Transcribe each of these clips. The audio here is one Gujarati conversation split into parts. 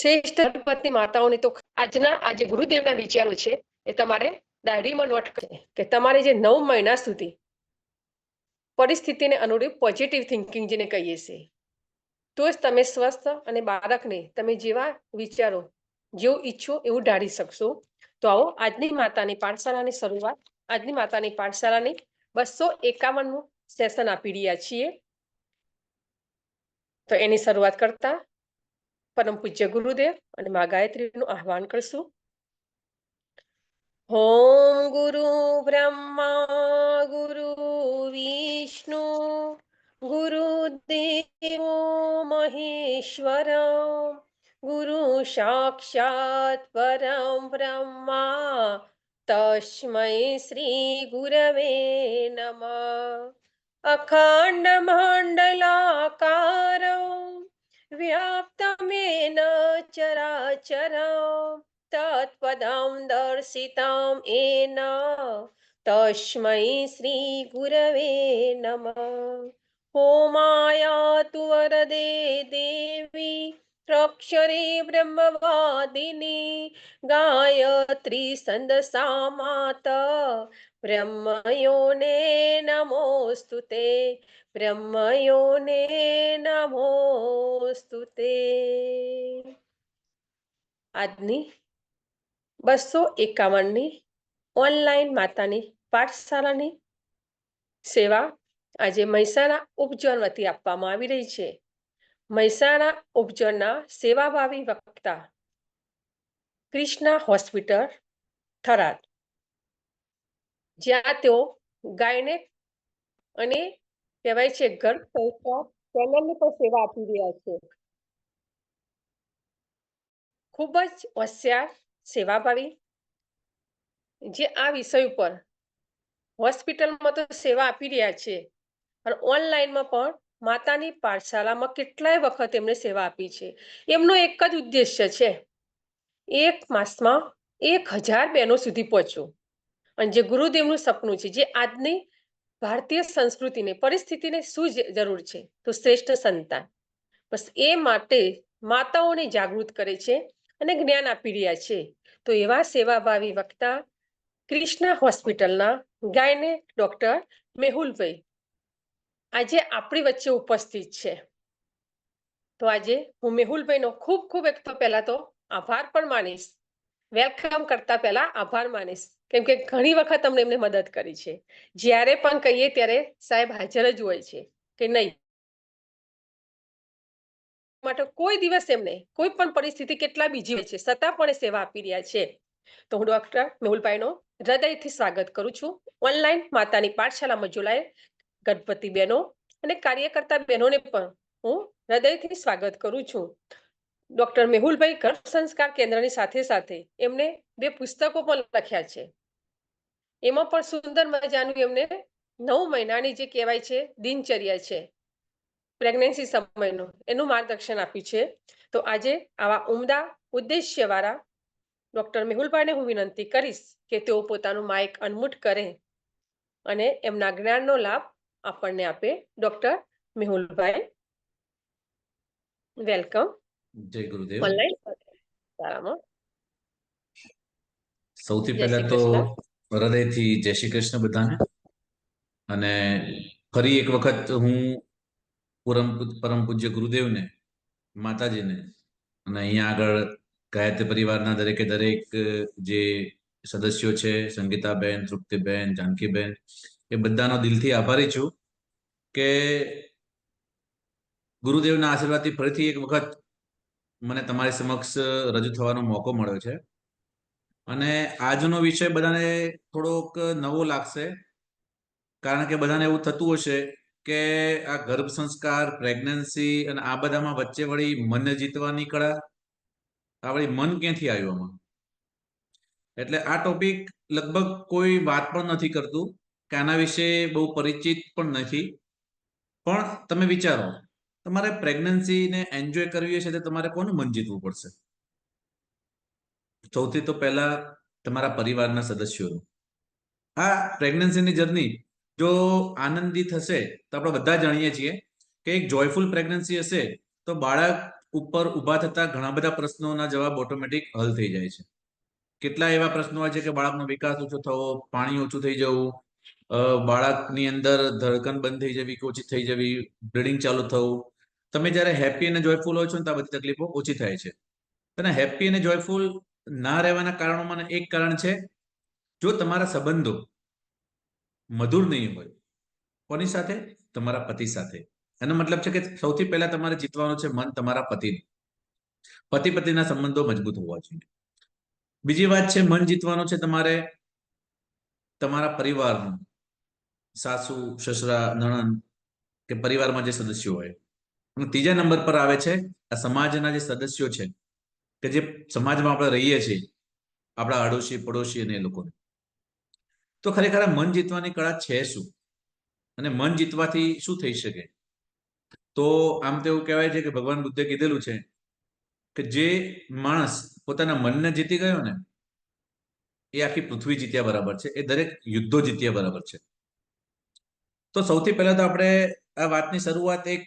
શ્રેષ્ઠ ગર્ભવતી માતાઓને તો આજના આજે ગુરુદેવના વિચારો છે એ તમારે ડાયરીમાં નોટ કરે કે તમારે જે 9 મહિના સુધી પરિસ્થિતિને અનુરૂપ પોઝિટિવ થિંકિંગ જેને કહીએ છીએ, તો જ તમે સ્વસ્થ અને બાળકને તમે જેવા વિચારો જેવું ઈચ્છો એવું ઢાળી શકશો. તો આવો આજની માતાની પાઠશાળાની શરૂઆત, આજની માતાની પાઠશાળાની 251મું સેશન આપી રહ્યા છીએ. તો એની શરૂઆત કરતા પરમ પૂજ્ય ગુરુદેવ અને મા ગાયત્રીનું આહ્વાન કરશું. ઓમ ગુરુ બ્રહ્મા ગુરુ વિષ્ણુ ગુરુદેવો મહેશ્વર ગુરુ સાક્ષાત પરમ બ્રહ્મા તસ્મૈ શ્રી ગુરવે નમઃ. અખંડ મંડલાકારો વ્યાપ્તમેન ચરાચરમ તત્પદં દર્શિतं येन તસ્મૈ શ્રી ગુરવે નમઃ. ઓમાયાતુ વરદે દેવી ત્રક્ષરે બ્રહ્મવાદિની ગાયત્રી છંદસા માતા બ્રહ્મયોને નમોસ્તુતે બ્રહ્મયોને નમોસ્તુતે. આજની 251ની ઓનલાઈન માતાની પાઠશાળાની સેવા આજે મહેસાણા ઉપજન વતી આપવામાં આવી રહી છે. મહેસાણા ઉપજનના સેવાભાવી વક્તા કૃષ્ણા હોસ્પિટલ થરાદ, જ્યાં તેઓ ગાયનેક અને કહેવાય છે ગર્ભ સંસ્કાર ચેનલની પણ સેવા આપી રહ્યા છે. ખૂબ જ હોશિયાર સેવાભાવી, જે આ વિષય ઉપર હોસ્પિટલમાં તો સેવા આપી રહ્યા છે, અને ઓનલાઈનમાં પણ માતાની પાઠશાળામાં કેટલાય વખત એમને સેવા આપી છે. એમનો એક જ ઉદ્દેશ્ય છે, એક માસમાં 1000 બહેનો સુધી પહોંચવું. અને જે ગુરુદેવનું સપનું છે, જે આજની ભારતીય સંસ્કૃતિને પરિસ્થિતિને શું જરૂર છે, તો શ્રેષ્ઠ સંતાન. બસ એ માટે માતાઓને જાગૃત કરે છે અને જ્ઞાન આપી રહ્યા છે. તો એવા સેવાભાવી વક્તા કૃષ્ણા હોસ્પિટલના ગાયનેક ડોક્ટર મેહુલભાઈ આજે આપણી વચ્ચે ઉપસ્થિત છે. તો આજે હું મેહુલભાઈનો ખૂબ ખૂબ એક તો પહેલા તો આભાર પણ માનીશ. વેલકમ કરતા પહેલા આભાર માનીશ, કેમ કે ઘણી વખત અમને એમને મદદ કરી છે. જ્યારે પણ કહીએ ત્યારે સાહેબ હાજર જ હોય છે કે નહીં, માટે કોઈ દિવસ એમને કોઈ પણ પરિસ્થિતિ કેટલા બીજી હોય છે છતાં પણ સેવા આપી રહ્યા છે. તો હું ડોક્ટર મેહુલભાઈનો હૃદયથી સ્વાગત કરું છું. ઓનલાઈન માતાની પાઠશાળામાં જોડાયેલ ગર્ભવતી બહેનો અને કાર્યકર્તા બહેનોને પણ હું હૃદયથી સ્વાગત કરું છું. ડોક્ટર મેહુલભાઈ ગર્ભ સંસ્કાર કેન્દ્રની સાથે સાથે એમને 2 પુસ્તકો પણ લખ્યા છે. એમાં પણ સુંદર મજાનું એમને 9 મહિનાની જે કહેવાય છે દિનચર્યા છે, પ્રેગ્નન્સી સમયનું એનું માર્ગદર્શન આપ્યું છે. તો આજે આવા ઉમદા ઉદ્દેશ્યવાળા ડોક્ટર મેહુલભાઈને હું વિનંતી કરીશ કે તેઓ પોતાનું માઇક અનમ્યુટ કરે અને એમના જ્ઞાનનો લાભ આપણને આપે. ડોક્ટર મેહુલભાઈ, વેલકમ. જય ગુરુદેવ. ઓનલાઈન શાળામાં સૌથી જય પહેલા શ્રી તો કૃષ્ણ. હૃદયથી જય શ્રી કૃષ્ણ બધાને. અને ફરી એક વખત હું પરમ પૂજ્ય ગુરુદેવને, માતાજીને અને અહીંયા આગળ ગાયત્રી પરિવારના દરેકે દરેક જે સદસ્યો છે, સંગીતાબેન, તૃપ્તિબેન, જાનકીબેન, એ બધાનો દિલથી આભારી છું કે ગુરુદેવના આશીર્વાદથી ફરીથી એક વખત મને તમારી સમક્ષ રજૂ થવાનો મોકો મળ્યો છે. અને આજનો વિષય બધાને થોડોક નવો લાગશે, કારણ કે બધાને એવું થતું હશે કે આ ગર્ભ સંસ્કાર, પ્રેગ્નન્સી અને આ બધામાં વચ્ચે વળી મન જીતવાની કળા, આ વળી મન ક્યાંથી આવ્યું આમાં. એટલે આ ટોપિક લગભગ કોઈ વાત પણ નથી કરતું કે આના વિશે બહુ પરિચિત પણ નથી. પણ તમે વિચારો, તમારે પ્રેગ્નન્સીને એન્જોય કરવી હશે તો તમારે કોનું મન જીતવું પડશે? સૌથી તો પહેલા તમારા પરિવારના સદસ્યોનું. આ પ્રેગ્નન્સીની જર્ની જો આનંદિત હશે તો આપણે બધા જાણીએ છીએ કે એક જોયફુલ પ્રેગ્નન્સી હશે તો બાળક ઉપર ઊભા થતા ઘણા બધા પ્રશ્નોના જવાબ ઓટોમેટિક હલ થઈ જાય છે. કેટલા એવા પ્રશ્નો હોય છે કે બાળકનો વિકાસ ઓછો થવો, પાણી ઓછું થઈ જવું, બાળકની અંદર ધડકન બંધ થઈ જવી કે ઓછી થઈ જવી, બ્લીડિંગ ચાલુ થવું. તમે જ્યારે હેપી અને જોયફુલ હોય છો ને તો આ બધી તકલીફો ઓછી થાય છે. અને હેપી અને જોયફુલ ના રહેવાના કારણોમાં એક કારણ છે, જો તમારા સંબંધો મધુર નહીં હોય. કોની સાથે? તમારા પતિ સાથે. એનો મતલબ છે કે સૌથી પહેલા તમારે જીતવાનું છે મન તમારા પતિનું. પતિ પત્નીના સંબંધો મજબૂત હોવા જોઈએ. બીજી વાત છે, મન જીતવાનું છે તમારે તમારા પરિવારનું, સાસુ, સસરા, નણંદ કે પરિવારમાં જે સદસ્યો હોય. અને ત્રીજા નંબર પર આવે છે આ સમાજના જે સદસ્યો છે કે જે સમાજમાં આપણે રહીએ છીએ, આપણા આડોશી પડોશી અને એ લોકોને. તો ખરેખર આ મન જીતવાની કળા છે શું, અને મન જીતવાથી શું થઈ શકે? તો આમ તો એવું કહેવાય છે કે ભગવાન બુદ્ધે કીધેલું છે કે જે માણસ પોતાના મનને જીતી ગયો ને એ આખી પૃથ્વી જીત્યા બરાબર છે, એ દરેક યુદ્ધો જીત્યા બરાબર છે. તો સૌથી પહેલા તો આપણે આ વાતની શરૂઆત એક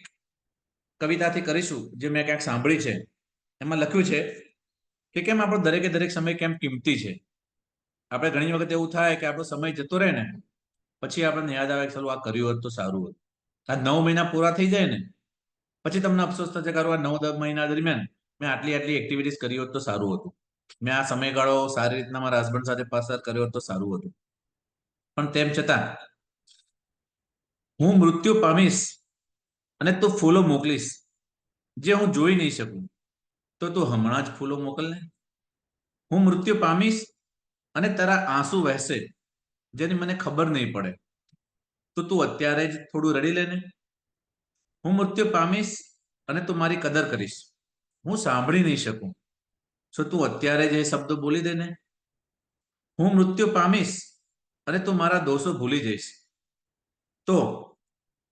કવિતાથી કરીશું જે મેં ક્યાંક સાંભળી છે. એમાં લખ્યું છે કે કેમ આપણો દરેકે દરેક સમય કેમ કિંમતી છે. આપણે ઘણી વખત એવું થાય કે આપણો સમય જતો રહે ને પછી આપણને યાદ આવે કે ચાલો આ કર્યું હોત તો સારું હતું. આ 9 મહિના પૂરા થઈ જાય ને પછી તમને અફસોસ થશે કે આ 9-10 મહિના દરમિયાન મેં આટલી એક્ટિવિટીઝ કરી હોત તો સારું હતું. મેં આ સમયગાળો સારી રીતના મારા હસબન્ડ સાથે પસાર કર્યો હોત તો સારું હતું. પણ તેમ છતાં હું મૃત્યુ પામીશ અને તું ફૂલો મોકલીશ જે હું જોઈ નહીં શકું, તો તું હમણાં જ ફૂલો મોકલને. હું મૃત્યુ પામીશ અને તારા આંસુ વહેશે જેની મને ખબર નહીં પડે, તો તું અત્યારે જ થોડું રડી લેને. હું મૃત્યુ પામીશ અને તું મારી કદર કરીશ, હું સાંભળી નહીં શકું, તો તું અત્યારે જ એ શબ્દો બોલી દેને. હું મૃત્યુ પામીશ અને તું મારા દોષો ભૂલી જઈશ, તો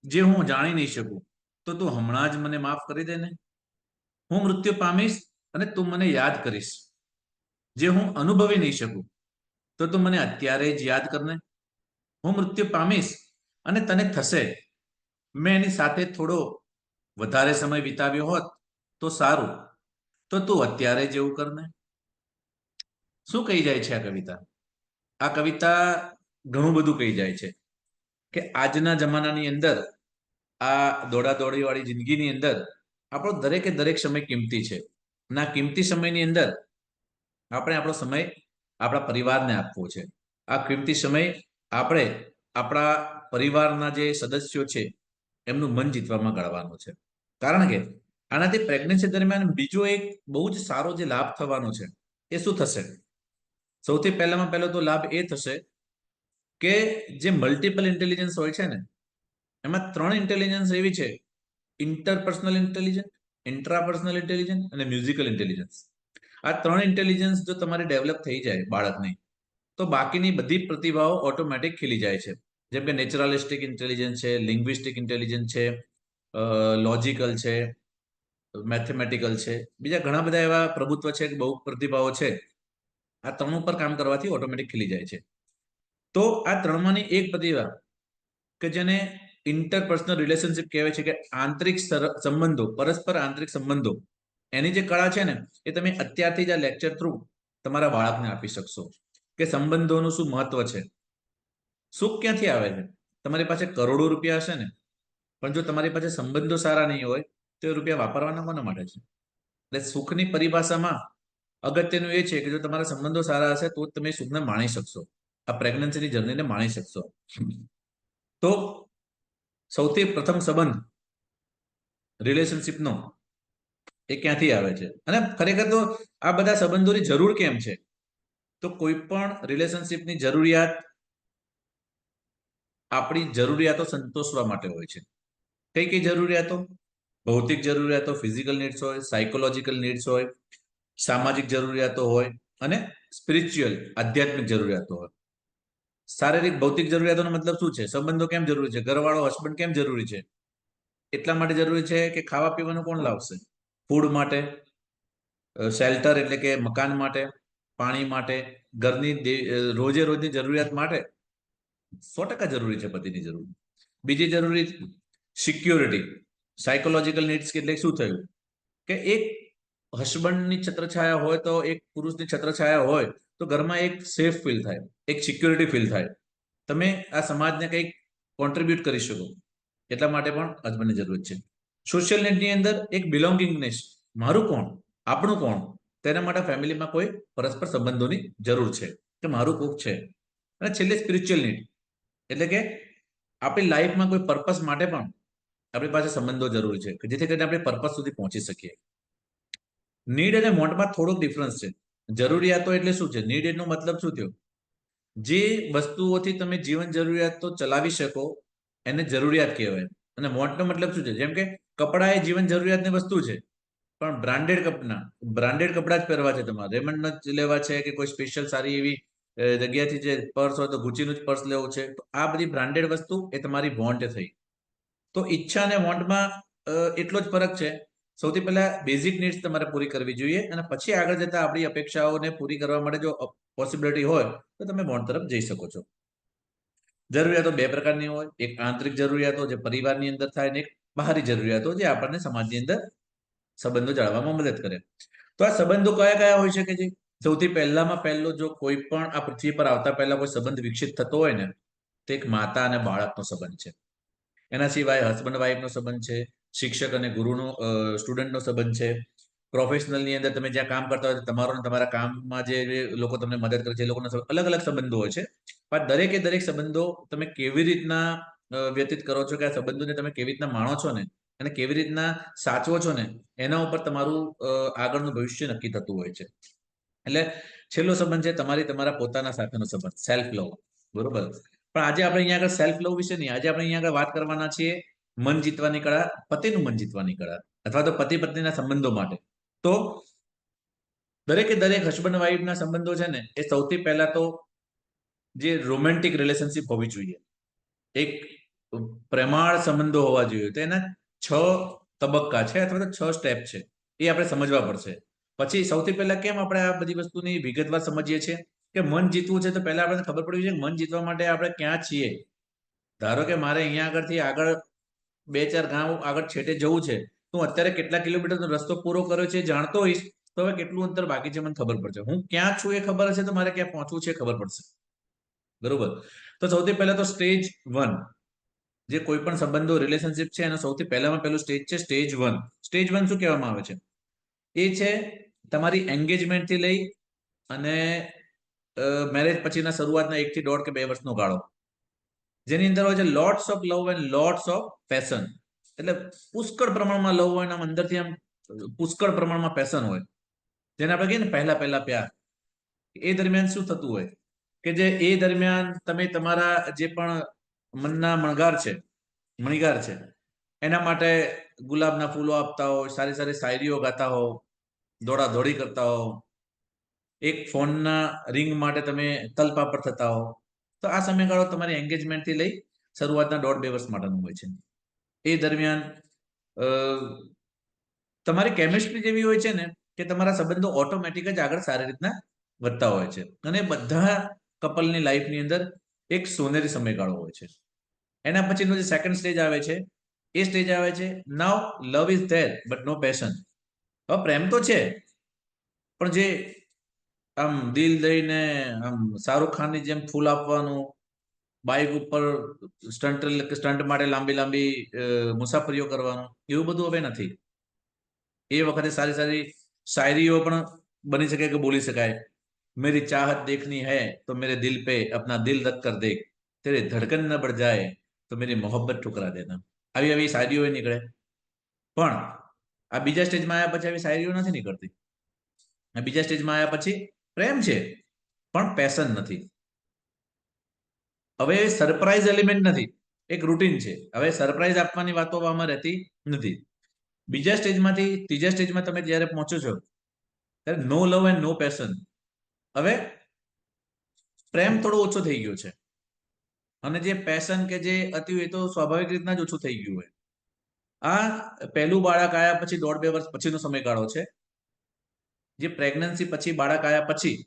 જે હું જાણી નહીં શકું તો તું હમણાં જ મને માફ કરી દેને. હું મૃત્યુ પામીશ અને તું મને યાદ કરીશ, જે હું અનુભવી નહીં શકું તો તું મને અત્યારે જ યાદ કરને. હું મૃત્યુ પામીશ અને તને થશે મેં એની સાથે થોડો વધારે સમય વિતાવ્યો હોત તો સારું, તો તું અત્યારે જ એવું કરને. શું કહી જાય છે આ કવિતા? આ કવિતા ઘણું બધું કહી જાય છે કે આજના જમાનાની અંદર આ દોડાદોડી વાળી જિંદગીની અંદર આપણો દરેકે દરેક સમય કિંમતી છે. ના કિંમતી સમયની અંદર આપણે આપણો સમય આપણા પરિવારને આપવો છે. આ કિંમતી સમય આપણે આપણા પરિવારના જે સદસ્યો છે એમનું મન જીતવામાં ગાળવાનો છે. કારણ કે આનાથી પ્રેગ્નન્સી દરમિયાન બીજો એક બહુ જ સારો જે લાભ થવાનો છે એ શું થશે? સૌથી પહેલામાં પહેલો તો લાભ એ થશે કે જે મલ્ટિપલ ઇન્ટેલિજન્સ હોય છે ને એમાં 3 ઇન્ટેલિજન્સ એવી છે: ઇન્ટરપર્સનલ ઇન્ટેલિજન્સ, ઇન્ટ્રાપર્સનલ ઇન્ટેલિજન્સ અને મ્યુઝિકલ ઇન્ટેલિજન્સ. આ 3 ઇન્ટેલિજન્સ જો તમારી ડેવલપ થઈ જાય બાળકની, તો બાકીની બધી પ્રતિભાઓ ઓટોમેટિક ખીલી જાય છે. જેમ કે નેચરલિસ્ટિક ઇન્ટેલિજન્સ છે, લિંગ્વિસ્ટિક ઇન્ટેલિજન્સ છે, લોજિકલ છે, મેથેમેટિકલ છે, બીજા ઘણા બધા એવા પ્રભુત્વ છે કે બહુ પ્રતિભાઓ છે. આ 3 ઉપર કામ કરવાથી ઓટોમેટિક ખીલી જાય છે. તો આ 3માંની એક પ્રતિભા કે જેને ઇન્ટરપર્સનલ રિલેશનશિપ કહેવાય છે, કે આંતરિક સંબંધો, પરસ્પર આંતરિક સંબંધો, એની જે કળા છે ને એ તમે અત્યારથી જ આ લેક્ચર થ્રુ તમારા બાળકને આપી શકશો કે સંબંધોનું શું મહત્વ છે. સુખ ક્યાંથી આવે છે? તમારી પાસે કરોડો રૂપિયા હશે ને પણ જો તમારી પાસે સંબંધો સારા નહીં હોય તો એ રૂપિયા વાપરવાના કોના માટે છે? એટલે સુખની પરિભાષામાં અગત્યનું એ છે કે જો તમારા સંબંધો સારા હશે તો તમે સુખને માણી શકશો, આ પ્રેગ્નન્સીની જર્નીને માણી શકશો. તો સૌથી પ્રથમ સંબંધ રિલેશનશિપનો એ ક્યાંથી આવે છે? અને ખરેખર તો આ બધા સંબંધોની જરૂર કેમ છે? તો કોઈ પણ રિલેશનશિપની જરૂરિયાત આપણી જરૂરિયાતો સંતોષવા માટે હોય છે. કઈ કઈ જરૂરિયાતો? ભૌતિક જરૂરિયાતો, ફિઝિકલ નીડ્સ હોય, સાયકોલોજીકલ નીડ્સ હોય, સામાજિક જરૂરિયાતો હોય અને સ્પિરિચ્યુઅલ આધ્યાત્મિક જરૂરિયાતો હોય. શારીરિક ભૌતિક જરૂરિયાતોનો મતલબ શું છે? સંબંધો કેમ જરૂરી છે? ઘરવાળો હસબન્ડ કેમ જરૂરી છે? એટલા માટે જરૂરી છે કે ખાવા પીવાનું કોણ લાવશે? ફૂડ માટે, શેલ્ટર એટલે કે મકાન માટે, પાણી માટે, ઘરની રોજે રોજની જરૂરિયાત માટે 100% જરૂરી છે પતિની જરૂર. બીજી જરૂરી સિક્યોરિટી, સાયકોલોજીકલ નીડ્સ એટલે શું થયું? કે એક હસબન્ડની છત્રછાયા હોય તો એક પુરુષની છત્રછાયા હોય તો ઘરમાં એક સેફ ફીલ થાય, એક સિક્યોરિટી ફીલ થાય, તમે આ સમાજને કંઈક કોન્ટ્રીબ્યુટ કરી શકો, એટલા માટે પણ હસબન્ડની જરૂરત છે. સોશિયલ નેટની અંદર એક બિલોંગિંગનેસ, મારું કોણ, આપણું કોણ, તેના માટે ફેમિલીમાં કોઈ પરસ્પર સંબંધોની જરૂર છે કે મારું કોક છે. અને છેલ્લે સ્પિરિચ્યુઅલ નીડ, એટલે કે આપણી લાઈફમાં કોઈ પર્પસ માટે પણ આપણી પાસે સંબંધો જરૂરી છે કે જેથી કરીને આપણે પર્પસ સુધી પહોંચી શકીએ. નીડ અને વોન્ટમાં થોડોક ડિફરન્સ છે. જરૂરિયાતો એટલે શું છે? નીડ એનો મતલબ શું થયો? જે વસ્તુઓથી તમે જીવન જરૂરિયાતો ચલાવી શકો એને જરૂરિયાત કહેવાય. અને વોન્ટનો મતલબ શું છે? જેમ કે કપડા એ જીવન જરૂરિયાતની વસ્તુ છે, પણ બ્રાન્ડેડ કપડા જ પહેરવા છે, તમારે રેમન્ડ જ લેવા છે કે કોઈ સ્પેશિયલ સારી એવી જગ્યાથી જે પર્સ હોય તો ગુચીનું જ પર્સ લેવું છે, તો આ બધી બ્રાન્ડેડ વસ્તુ એ તમારી વોન્ટ થઈ. તો ઈચ્છા અને વોન્ટમાં એટલો જ ફરક છે. સૌથી પહેલા બેઝિક નીડ્સ તમારે પૂરી કરવી જોઈએ અને પછી આગળ જતા આપણી અપેક્ષાઓને પૂરી કરવા માટે જો પોસિબિલિટી હોય તો તમે વોન્ટ તરફ જઈ શકો છો. જરૂરિયાતો બે પ્રકારની હોય, એક આંતરિક જરૂરિયાતો જે પરિવારની અંદર થાય ને એક બહારી જરૂરિયાતો જે આપણને સમાજની અંદર સંબંધો જાળવવામાં મદદ કરે. તો આ સંબંધો કયા કયા હોઈ શકે છે? સૌથી પહેલામાં પહેલો, જો કોઈ પણ આ પૃથ્વી પર આવતા પહેલા કોઈ સંબંધ વિકસિત થતો હોય ને તો એક માતા અને બાળકનો સંબંધ છે. એના સિવાય હસબન્ડ વાઈફનો સંબંધ છે, શિક્ષક અને ગુરુનો સ્ટુડન્ટનો સંબંધ છે, પ્રોફેશનલની અંદર તમે જ્યાં કામ કરતા હોય તમારો તમારા કામમાં જે લોકો તમને મદદ કરે છે એ લોકોના અલગ અલગ સંબંધો હોય છે. પણ દરેકે દરેક સંબંધો તમે કેવી રીતના વ્યતીત કરો છો કે આ સંબંધોને તમે કેવી રીતના માણો છો ને અને કેવી રીતના સાચવો છો ને એના ઉપર તમારું આગળનું ભવિષ્ય નક્કી થતું હોય છે. એટલે છેલ્લો સંબંધ છે તમારા પોતાના સાથેનો સંબંધ, સેલ્ફ લવ. બરોબર? પણ આજે આપણે અહીંયા આગળ સેલ્ફ લવ વિશે નહીં, આજે આપણે અહીંયા આગળ વાત કરવાના છીએ મન જીતવાની કળા, પતિનું મન જીતવાની કળા, અથવા તો પતિ પત્નીના સંબંધો માટે. તો દરેકે દરેક હસબન્ડ વાઈફના સંબંધો છે ને એ સૌથી પહેલા તો જે રોમેન્ટિક રિલેશનશિપ હોવી જોઈએ, એક પ્રેમાળ સંબંધો હોવા જોઈએ. તો એના 6 તબક્કા છે અથવા તો 6 સ્ટેપ છે, એ આપણે સમજવા પડશે. પછી સૌથી પહેલા કેમ આપણે આ બધી વસ્તુની વિગતવાર સમજીએ છીએ કે મન જીતવું છે તો પહેલા આપણને ખબર પડવી જોઈએ મન જીતવા માટે આપણે ક્યાં છીએ. ધારો કે મારે અહીંયા આગળથી આગળ 2-4 ગામ આગળ છેટે જવું છે, તો અત્યારે કેટલા કિલોમીટરનો રસ્તો પૂરો કર્યો છે જાણતો હોઈશ તો હવે કેટલું અંતર બાકી છે મને ખબર પડશે. હું ક્યાં છું એ ખબર હશે તો મારે ક્યાં પહોંચવું છે ખબર પડશે. બરોબર? તો સૌથી પહેલા તો સ્ટેજ 1, જે કોઈ પણ સંબંધો રિલેશનશિપ છે એનો સૌથી પહેલામાં પહેલું સ્ટેજ છે સ્ટેજ 1. સ્ટેજ 1 શું કહેવામાં આવે છે? એ છે તમારી એન્ગેજમેન્ટથી લઈ અને મેરેજ પછીના શરૂઆતના 1 થી 1.5 કે 2 વર્ષનો ગાળો, જેની અંદર હોય છે lots of love and lots of passion. એટલે પુષ્કળ પ્રમાણમાં લવ હોય અને અંદરથી આમ પુષ્કળ પ્રમાણમાં પેશન હોય, જેને આપણે કહીએ ને પહેલા પહેલા પ્યાર. એ દરમિયાન શું થતું હોય કે જે એ દરમિયાન તમે તમારા જે પણ મનના મણિગાર છે એના માટે ગુલાબના ફૂલો આપતા હો, સારી સારી શાયરીઓ ગાતા હો, દોડાદોડી કરતા હો, એક ફોનના રિંગ માટે તમે તલપાપડ થતા હો. તો આ સમયગાળો તમારી એન્ગેજમેન્ટથી લઈ શરૂઆતના 1.5-2 વર્ષ માટેનું હોય છે. એ દરમિયાન તમારી કેમિસ્ટ્રી જેવી હોય છે ને કે તમારા સંબંધો ઓટોમેટિક જ આગળ સારી રીતના વધતા હોય છે. અને બધા કપલની લાઈફની અંદર એક સોનેરી સમયગાળો હોય છે. એના પછીનો જે સેકન્ડ સ્ટેજ આવે છે એ સ્ટેજ આવે છે now love is there but no passion. હવે પ્રેમ તો છે પણ જે આમ દિલ દઈને આમ શાહરુખ ખાનની જેમ ફૂલ આપવાનું, બાઇક ઉપર સ્ટન્ટ માટે લાંબી લાંબી મુસાફરીઓ કરવાનું, એવું બધું હવે નથી. એ વખતે સારી સારી શાયરીઓ પણ બની શકે કે બોલી શકાય. मेरी चाहत देखनी है तो मेरे दिल पे अपना दिल रख कर देख, तेरे धड़कन न बढ़ जाए तो मेरी मोहब्बत ठुकरा देना. આવી આવી શાયરીઓ નીકળે. પણ આ બીજા સ્ટેજમાં આવ્યા પછી આવી શાયરીઓ નથી નીકળતી. બીજા સ્ટેજમાં આવ્યા પછી પ્રેમ છે પણ પેશન નથી. હવે સરપ્રાઈઝ એલિમેન્ટ નથી, એક રૂટીન છે. હવે સરપ્રાઈઝ આપવાની વાતો આમાં રહેતી નથી. બીજા સ્ટેજમાંથી ત્રીજા સ્ટેજમાં તમે જ્યારે પહોંચો છો ત્યારે નો લવ એન્ડ નો પેશન. હવે પ્રેમ થોડો ઓછો થઈ ગયો છે અને જે પેશન કે જે હતું એ તો સ્વાભાવિક રીતના જ ઓછું થઈ ગયું હોય. આ પહેલું બાળક આવ્યા પછી 1.5-2 વર્ષ પછીનો સમયગાળો છે. જે પ્રેગ્નન્સી પછી બાળક આવ્યા પછી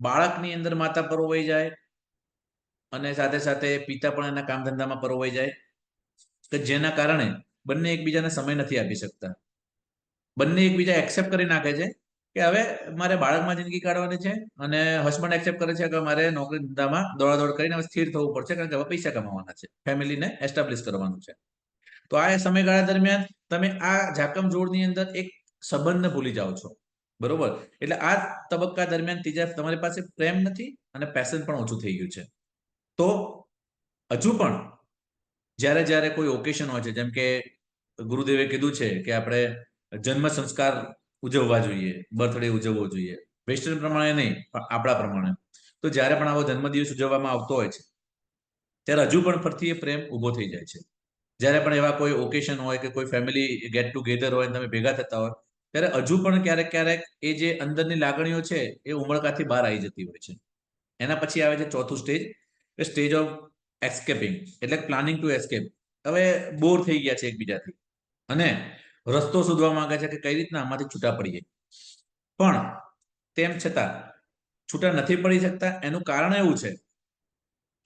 બાળકની અંદર માતા પરોવાઈ જાય અને સાથે સાથે પિતા પણ એના કામ ધંધામાં પરોવાઈ જાય કે જેના કારણે બંને એકબીજાને સમય નથી આપી શકતા. બંને એકબીજા એક્સેપ્ટ કરી નાખે છે કે હવે મારે બાળકમાં જિંદગી કાઢવાની છે અને હસબન્ડ એક્સેપ્ટ કરે છે કે મારે નોકરી ધંધામાં દોડાદોડ કરીને હવે સ્થિર થવું પડશે કારણ કે હવે પૈસા કમાવાના છે, ફેમિલીને એસ્ટાબ્લિશ કરવાનું છે. તો આ સમયગાળા દરમિયાન તમે આ ઝાકમ જોડની અંદર એક સંબંધને ભૂલી જાઓ છો, બરોબર? એટલે આ તબક્કા દરમિયાન ત્રીજા તમારી પાસે પ્રેમ નથી અને પેશન પણ ઓછું થઈ ગયું છે. તો હજુ પણ જ્યારે જ્યારે કોઈ ઓકેશન હોય છે, જેમ કે ગુરુદેવે કીધું છે કે આપણે જન્મ સંસ્કાર ઉજવવા જોઈએ, બર્થડે ઉજવવો જોઈએ, વેસ્ટર્ન પ્રમાણે નહીં પણ આપણા પ્રમાણે. તો જ્યારે પણ આવો જન્મદિવસ ઉજવવામાં આવતો હોય છે ત્યારે હજુ પણ ફરીથી એ પ્રેમ ઊભો થઈ જાય છે. જ્યારે પણ એવા કોઈ ઓકેશન હોય કે કોઈ ફેમિલી ગેટ ટુગેધર હોય તમે ભેગા થતા હોય ત્યારે હજુ પણ ક્યારેક ક્યારેક એ જે અંદરની લાગણીઓ છે એ ઉમળકાથી બહાર આવી જતી હોય છે. એના પછી આવે છે ચોથું સ્ટેજ, સ્ટેજ ઓફ એસ્કેપિંગ, એટલે પ્લાનિંગ ટુ એસ્કેપ. હવે બોર થઈ ગયા છે એકબીજાથી અને રસ્તો શોધવા માંગે છે કે કઈ રીતના આમાંથી છૂટા પડીએ, પણ તેમ છતાં છૂટા નથી પડી શકતા. એનું કારણ એવું છે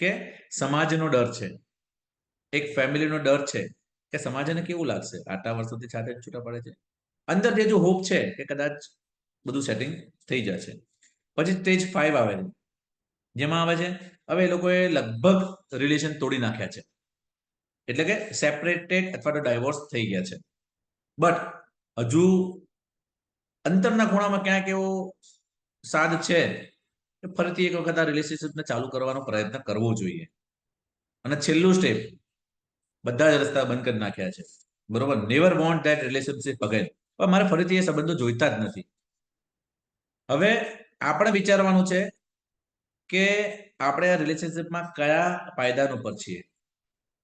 કે સમાજનો ડર છે, એક ફેમિલીનો ડર છે કે સમાજને કેવું લાગશે આટલા વર્ષોથી સાથે છૂટા પડે છે. અંદર જે જો હોપ છે કે કદાચ બધું સેટિંગ થઈ જશે. પછી સ્ટેજ 5 આવે છે, જેમાં આવે છે હવે એ લોકોએ લગભગ રિલેશન તોડી નાખ્યા છે, એટલે કે સેપરેટેડ અથવા તો ડાયવોર્સ થઈ ગયા છે. બટ હજુ અંતરના ખૂણામાં ક્યાંક એવો સાદ છે કે ફરીથી એક વખત આ રિલેશનશિપને ચાલુ કરવાનો પ્રયત્ન કરવો જોઈએ. અને છેલ્લું સ્ટેપ, બધા જ રસ્તા બંધ કરી નાખ્યા છે, બરોબર? Never want that relationship again. પણ મારે ફરીથી એ સંબંધો જોઈતા જ નથી. હવે આપણે વિચારવાનું છે કે આપણે આ રિલેશનશિપમાં કયા પાયદાન ઉપર છીએ.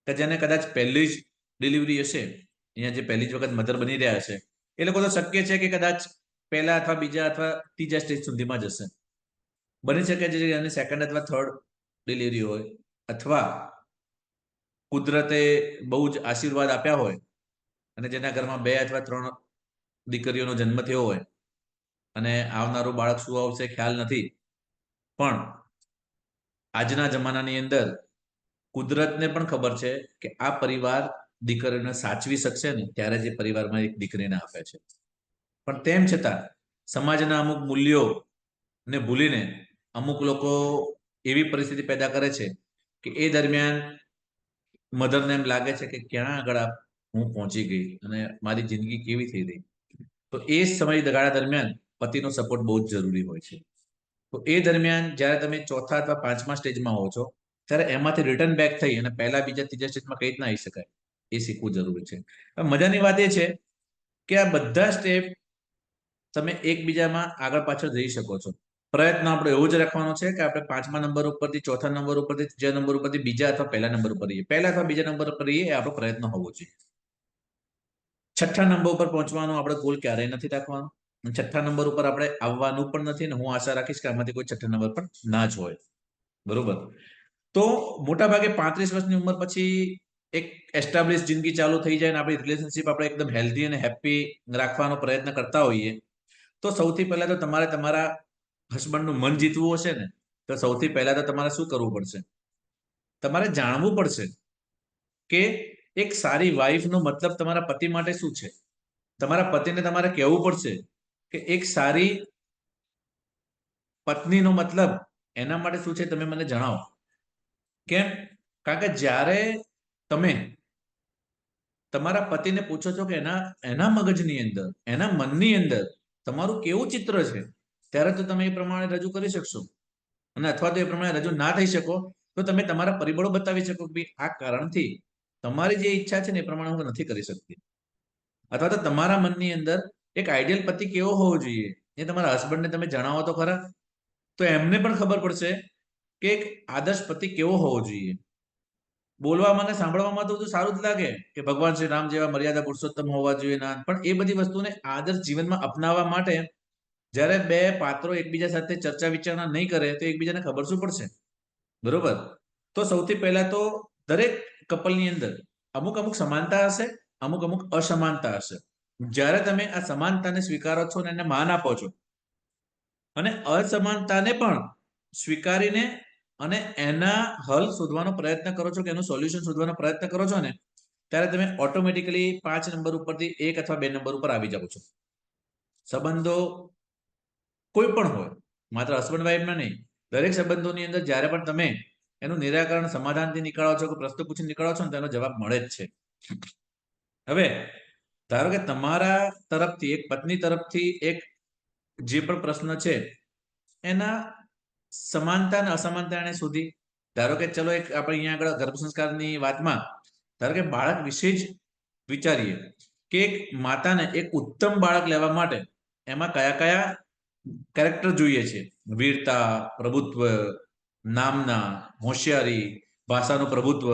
કે જેને કદાચ પહેલી જ ડિલિવરી હશે, અહીંયા જે પહેલી જ વખત મધર બની રહ્યા હશે એ લોકો તો શક્ય છે કે કદાચ પહેલા અથવા બીજા અથવા ત્રીજા સ્ટેજ સુધીમાં જ હશે. બની શકે છે એની સેકન્ડ અથવા થર્ડ ડિલિવરી હોય, અથવા કુદરતે બહુ જ આશીર્વાદ આપ્યા હોય અને જેના ઘરમાં 2 અથવા 3 દીકરીઓનો જન્મ થયો હોય અને આવનારું બાળક શું આવશે ખ્યાલ નથી. પણ આજના જમાનાની અંદર કુદરતને પણ ખબર છે કે આ પરિવાર દીકરીઓને સાચવી શકશે ને ત્યારે જે પરિવારમાં એક દીકરીને આપે છે. પણ તેમ છતાં સમાજના અમુક મૂલ્યો ને ભૂલીને અમુક લોકો એવી પરિસ્થિતિ પેદા કરે છે કે એ દરમિયાન મધરને એમ લાગે છે કે ક્યાં આગળ હું પહોંચી ગઈ અને મારી જિંદગી કેવી થઈ ગઈ. તો એ સમયગાળા દરમિયાન પતિનો સપોર્ટ બહુ જ જરૂરી હોય છે. તો એ દરમિયાન જ્યારે તમે ચોથા અથવા 5મા સ્ટેજમાં હો છો ત્યારે એમાંથી રિટર્ન બેક થઈ અને પહેલા બીજા ત્રીજા સ્ટેજમાં કઈ રીતના આવી શકાય એ શીખવું જરૂરી છે. મજાની વાત એ છે કે આ બધા સ્ટેપ તમે એકબીજામાં આગળ પાછળ જઈ શકો છો. પ્રયત્ન આપણો એવો જ રાખવાનો છે કે આપણે 5મા નંબર ઉપરથી ચોથા નંબર ઉપરથી ત્રીજા નંબર ઉપરથી બીજા અથવા પહેલા નંબર ઉપર રહીએ, પહેલા અથવા બીજા નંબર ઉપર રહીએ, એ આપણો પ્રયત્ન હોવો જોઈએ. છઠ્ઠા નંબર ઉપર પહોંચવાનો આપણે ગોલ ક્યારેય નથી રાખવાનો. છઠ્ઠા નંબર ઉપર આપણે આવવાનું પણ નથી, અને હું આશા રાખીશ કે આમાંથી કોઈ છઠ્ઠા નંબર પર ના જ હોય, બરોબર? તો મોટા ભાગે 35 વર્ષની ઉંમર પછી એક એસ્ટાબ્લિશ જિંદગી ચાલુ થઈ જાય અને આપણી રિલેશનશિપ આપણે એકદમ હેલ્ધી અને હેપી રાખવાનો પ્રયત્ન કરતા હોઈએ તો સૌથી પહેલા તો તમારે તમારા હસબન્ડનું મન જીતવું હશે ને, તો સૌથી પહેલા તો તમારે શું કરવું પડશે? તમારે જાણવું પડશે કે એક સારી વાઈફનો મતલબ તમારા પતિ માટે શું છે. તમારા પતિને તમારે કહેવું પડશે કે એક સારી પત્નીનો મતલબ એના માટે શું છે, તમે મને જણાવો. કેમ? કારણ કે જ્યારે તમે તમારા પતિને પૂછો છો કે એના મગજની અંદર, એના મનની અંદર તમારું કેવું ચિત્ર છે, ત્યારે તો તમે એ પ્રમાણે રજૂ કરી શકશો. અને અથવા તો એ પ્રમાણે રજૂ ના થઈ શકો તો તમે તમારા પરિબળો બતાવી શકો કે આ કારણથી તમારી જે ઈચ્છા છે ને એ પ્રમાણે હું નથી કરી શકતી. અથવા તો તમારા મનની અંદર એક આઈડિયલ પતિ કેવો હોવો જોઈએ એ તમારા હસબન્ડને તમે જણાવો તો ખરા. તો એમને પણ ખબર પડશે કે એક આદર્શ પતિ કેવો હોવો જોઈએ. બોલવામાં અને સાંભળવામાં તો બધું સારું જ લાગે કે ભગવાન શ્રી રામ જેવા મર્યાદા પુરુષોત્તમ હોવા જોઈએ ના, પણ એ બધી વસ્તુને આદર્શ જીવનમાં અપનાવવા માટે જ્યારે બે પાત્રો એકબીજા સાથે ચર્ચા વિચારણા નહીં કરે તો એકબીજાને ખબર શું પડશે, બરોબર? તો સૌથી પહેલા તો દરેક કપલની અંદર અમુક અમુક સમાનતા હશે, અમુક અમુક અસમાનતા હશે. જ્યારે તમે આ સમાનતાને સ્વીકારો છો અને એને માન આપો છો અને અસમાનતાને પણ સ્વીકારીને અને એના હલ શોધવાનો પ્રયત્ન કરો છો કે એનું સોલ્યુશન શોધવાનો પ્રયત્ન કરો છો ને, ત્યારે તમે ઓટોમેટિકલી 5 નંબર ઉપરથી 1 અથવા 2 નંબર ઉપર આવી જાઓ છો. સંબંધો કોઈ પણ હોય, માત્ર હસબન્ડ વાઈફના નહીં, દરેક સંબંધોની અંદર જ્યારે પણ તમે એનું નિરાકરણ સમાધાનથી નીકળો છો કે પ્રશ્ન પૂછી નીકળો છો ને તેનો જવાબ મળે જ છે. હવે ધારો કે તમારા તરફથી એક પત્ની તરફથી એક જે પણ પ્રશ્ન છે એના સમાનતા અને અસમાનતા એને શોધી. ધારો કે ચલો એક આપણે અહીંયા આગળ ગર્ભ સંસ્કારની વાતમાં ધારો કે બાળક વિશે જ વિચારીએ કે એક માતાને એક ઉત્તમ બાળક લેવા માટે એમાં કયા કયા કેરેક્ટર જોઈએ છે. વીરતા, પ્રભુત્વ, નામના, હોશિયારી, ભાષાનું પ્રભુત્વ,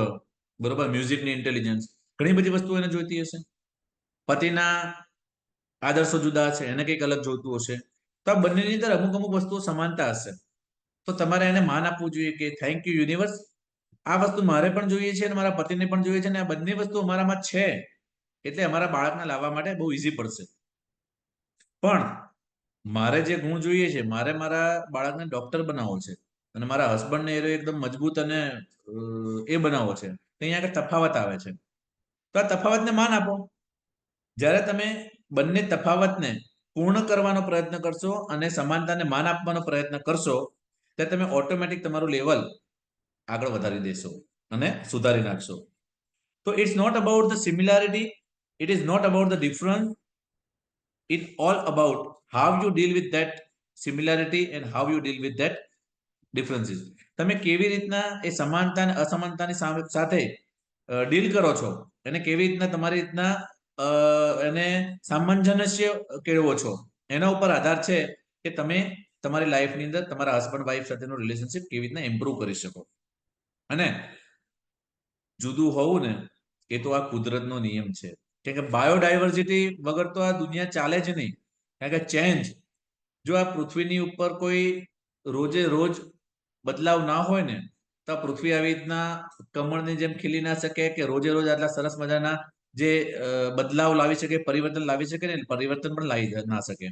બરોબર, મ્યુઝિકની ઇન્ટેલિજન્સ, ઘણી બધી વસ્તુઓ એને જોઈતી હશે. પતિના આદર્શો જુદા છે, એને કંઈક અલગ જોઈતું હશે. તો આ બંનેની અંદર અમુક અમુક વસ્તુઓ સમાનતા હશે. તો તમારે એને માન આપવું જોઈએ કે થેન્ક યુ યુનિવર્સ, આ વસ્તુ મારે પણ જોઈએ છે અને મારા પતિને પણ જોઈએ છે અને આ બંને વસ્તુ અમારામાં છે એટલે અમારા બાળકને લાવવા માટે બહુ ઈઝી પડશે. પણ મારે જે ગુણ જોઈએ છે, મારે મારા બાળકને ડોક્ટર બનાવવો છે અને મારા હસબન્ડને એકદમ મજબૂત અને એ બનાવવો છે, તો અહીંયા આગળ તફાવત આવે છે. તો આ તફાવતને માન આપો. જ્યારે તમે બંને તફાવતને પૂર્ણ કરવાનો પ્રયત્ન કરશો અને સમાનતાને માન આપવાનો પ્રયત્ન કરશો ત્યારે તમે ઓટોમેટિક તમારું લેવલ આગળ વધારી દેશો અને સુધારી નાખશો. તો it's not about the similarity, it is not about the difference, it all about how you deal with that similarity and how you deal with that differences. તમે કેવી રીતના એ સમાનતા અને અસમાનતાની સાથે ડીલ કરો છો, એને કેવી રીતના તમારી રીતના એને સામંજસ્ય કેળવો છો, એના ઉપર આધાર છે કે તમે તમારી લાઈફની અંદર તમારા હસબન્ડ વાઈફ સાથેનું રિલેશનશિપ કેવી રીતના ઇમ્પ્રૂવ કરી શકો. અને જુદું હોવું ને એ તો આ કુદરતનો નિયમ છે, કે બાયોડાયવર્સિટી વગર તો આ દુનિયા ચાલે જ નહીં. કારણ કે ચેન્જ, જો આ પૃથ્વીની ઉપર કોઈ રોજે રોજ બદલાવ ના હોય ને તો આ પૃથ્વી આવી રીતના કમળની જેમ ખીલી ના શકે કે રોજે રોજ આટલા સરસ મજાના જે બદલાવ લાવી શકે, પરિવર્તન લાવી શકે ને પરિવર્તન પણ લાવી ના શકે.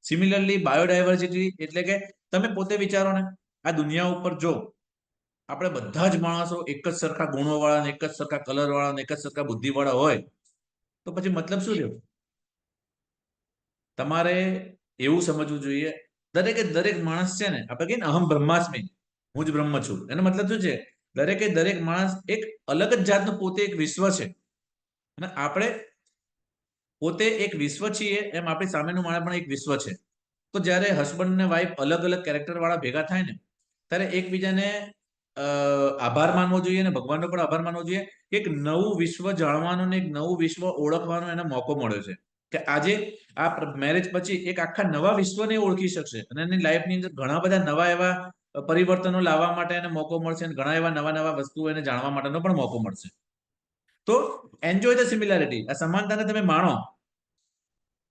સિમિલરલી બાયોડાયવર્સિટી એટલે કે તમે પોતે વિચારો ને, આ દુનિયા ઉપર જો આપણે બધા જ માણસો એક જ સરખા ગુણો વાળા, એક જ સરખા કલર વાળા, એક જ સરખા બુદ્ધિ વાળા હોય તો પછી મતલબ શું રહ્યો? તમારે એવું સમજવું જોઈએ દરેકે દરેક માણસ છે ને, આપણે કહીએ ને અહમ બ્રહ્માસ્મિ, હું જ બ્રહ્મ છું, એનો મતલબ શું છે? દરેકે દરેક માણસ એક અલગ જ જાતનું પોતે એક વિશ્વ છે અને આપણે પોતે એક વિશ્વ છીએ એમ આપણી સામેનું માણસ પણ એક વિશ્વ છે. તો જ્યારે હસબન્ડ ને વાઈફ અલગ અલગ કેરેક્ટર વાળા ભેગા થાય ને ત્યારે એકબીજાને આભાર માનવો જોઈએ અને ભગવાનનો પણ આભાર માનવો જોઈએ કે એક નવું વિશ્વ જાણવાનો ને એક નવું વિશ્વ ઓળખવાનો એને મોકો મળ્યો છે કે આજે આ મેરેજ પછી એક આખા નવા વિશ્વને ઓળખી શકશે અને એની લાઈફની અંદર ઘણા બધા નવા એવા પરિવર્તનો લાવવા માટે એને મોકો મળશે અને ઘણા એવા નવા નવા વસ્તુઓ એને જાણવા માટેનો પણ મોકો મળશે. તો એન્જોય ધ સિમિલારિટી, આ સમાનતાને તમે માણો,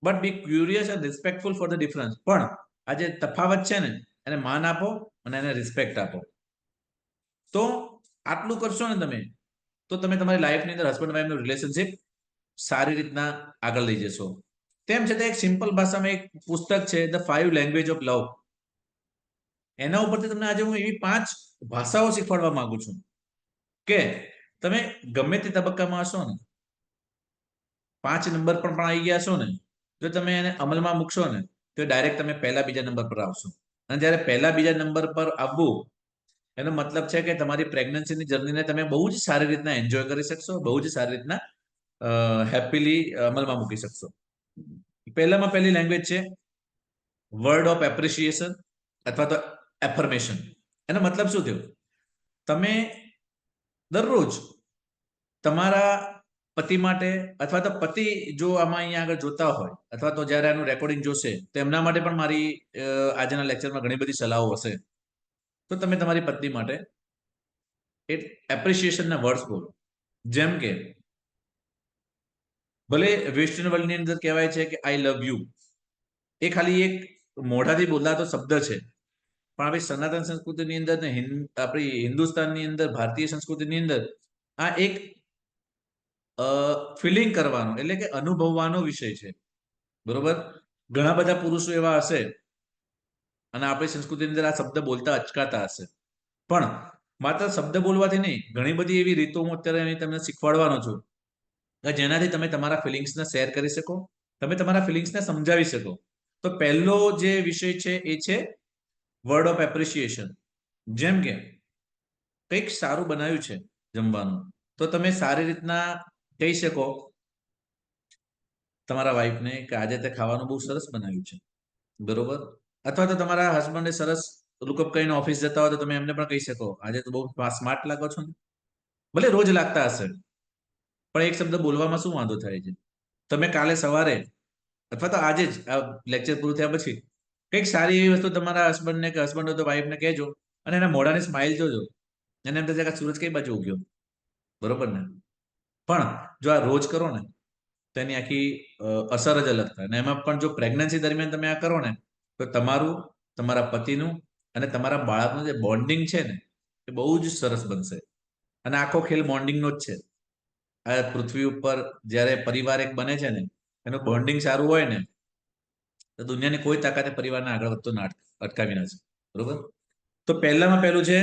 but be curious and respectful for the difference. પણ આ જે તફાવત છે ને એને માન આપો અને એને રિસ્પેક્ટ આપો. તો આટલું કરશો ને તમે તો તમે તમારી લાઈફની અંદર હસબન્ડ વાઈફનું રિલેશનશિપ સારી રીતના આગળ લઈ જશો. તેમ છતાં એક સિમ્પલ ભાષામાં એક પુસ્તક છે ધ 5 લેંગ્વેજ ઓફ લવ. એના ઉપરથી તમને આજે હું એવી 5 ભાષાઓ શીખવાડવા માંગુ છું કે તમે ગમે તે તબક્કામાં હશો ને, 5 નંબર પર પણ આવી ગયા છો ને, જો તમે એને અમલમાં મૂકશો ને તો ડાયરેક્ટ તમે પહેલા બીજા નંબર પર આવશો. અને જ્યારે પહેલા બીજા નંબર પર આવવું એનો મતલબ છે કે તમારી પ્રેગ્નન્સીની જર્નીને તમે બહુ જ સારી રીતના એન્જોય કરી શકશો, બહુ જ સારી રીતના હેપીલી અમલમાં મૂકી શકશો. પહેલામાં પહેલી લેંગ્વેજ છે વર્ડ ઓફ એપ્રિશિએશન અથવા તો એફર્મેશન. એનો મતલબ શું થયો? તમે દરરોજ તમારા પતિ માટે અથવા તો પતિ જો આમાં અહીંયા આગળ જોતા હોય અથવા તો જ્યારે આનું રેકોર્ડિંગ જોશે તો એમના માટે પણ મારી આજના લેક્ચરમાં ઘણી બધી સલાહો હશે. તો તમે તમારી પત્ની માટે એ એપ્રિશિએશનના વર્ડ્સ બોલો. જેમ કે ભલે વેસ્ટર્ન વર્લ્ડની અંદર કહેવાય છે કે આઈ લવ યુ, એ ખાલી એક મોઢાથી બોલાતો શબ્દ છે, પણ આપણી સનાતન સંસ્કૃતિની અંદર ને આપણી હિન્દુસ્તાનની અંદર, ભારતીય સંસ્કૃતિની અંદર આ એક ફિલિંગ કરવાનો એટલે કે અનુભવવાનો વિષય છે. બરોબર? ઘણા બધા પુરુષો એવા હશે અને આપણી સંસ્કૃતિની અંદર આ શબ્દ બોલતા અચકાતા હશે, પણ માત્ર શબ્દ બોલવાથી નહીં, ઘણી બધી એવી રીતો હું અત્યારે તમને શીખવાડવાનો છું જેનાથી તમે તમારા ફિલિંગ્સને શેર કરી શકો, તમે તમારા ફિલિંગ્સને સમજાવી શકો. તો પહેલો જે વિષય છે એ છે વર્ડ ઓફ એપ્રિસિએશન. જેમ કે કંઈક સારું બનાવ્યું છે જમવાનું, તો તમે સારી રીતના કહી શકો તમારા વાઈફને કે આજે તે ખાવાનું બહુ સરસ બનાવ્યું છે, બરોબર. અથવા તો તમારા હસબન્ડે સરસ લુકઅપ કરીને ઓફિસ જતા હોય તો તમે એમને પણ કહી શકો આજે તો બહુ સ્માર્ટ લાગો છો ને. ભલે રોજ લાગતા હશે, પણ એક શબ્દ બોલવામાં શું વાંધો થાય છે? તમે કાલે સવારે અથવા તો આજે જ આ લેક્ચર પૂરું થયા પછી કંઈક સારી એવી વસ્તુ તમારા હસબન્ડને કે હસબન્ડ હોય તો વાઈફને કહેજો, અને એના મોઢાની સ્માઇલ જોજો, એને એમ થશે કે સૂરજ કઈ બાજુ ઉગ્યો, બરોબર ને. પણ જો આ રોજ કરો ને તો એની આખી અસર જ અલગ થાય. અને એમાં પણ જો પ્રેગ્નન્સી દરમિયાન તમે આ કરો ને તો તમારું, તમારા પતિનું અને તમારા બાળકનું જે બોન્ડિંગ છે ને એ બહુ જ સરસ બનશે. અને આખો ખેલ બોન્ડિંગનો જ છે. આ પૃથ્વી ઉપર જ્યારે પરિવાર એક બને છે ને, એનું બોન્ડિંગ સારું હોય ને તો દુનિયાની કોઈ તાકાતે પરિવારને આગળ વધતો ના અટકાવી ના છે, બરોબર. તો પહેલામાં પહેલું છે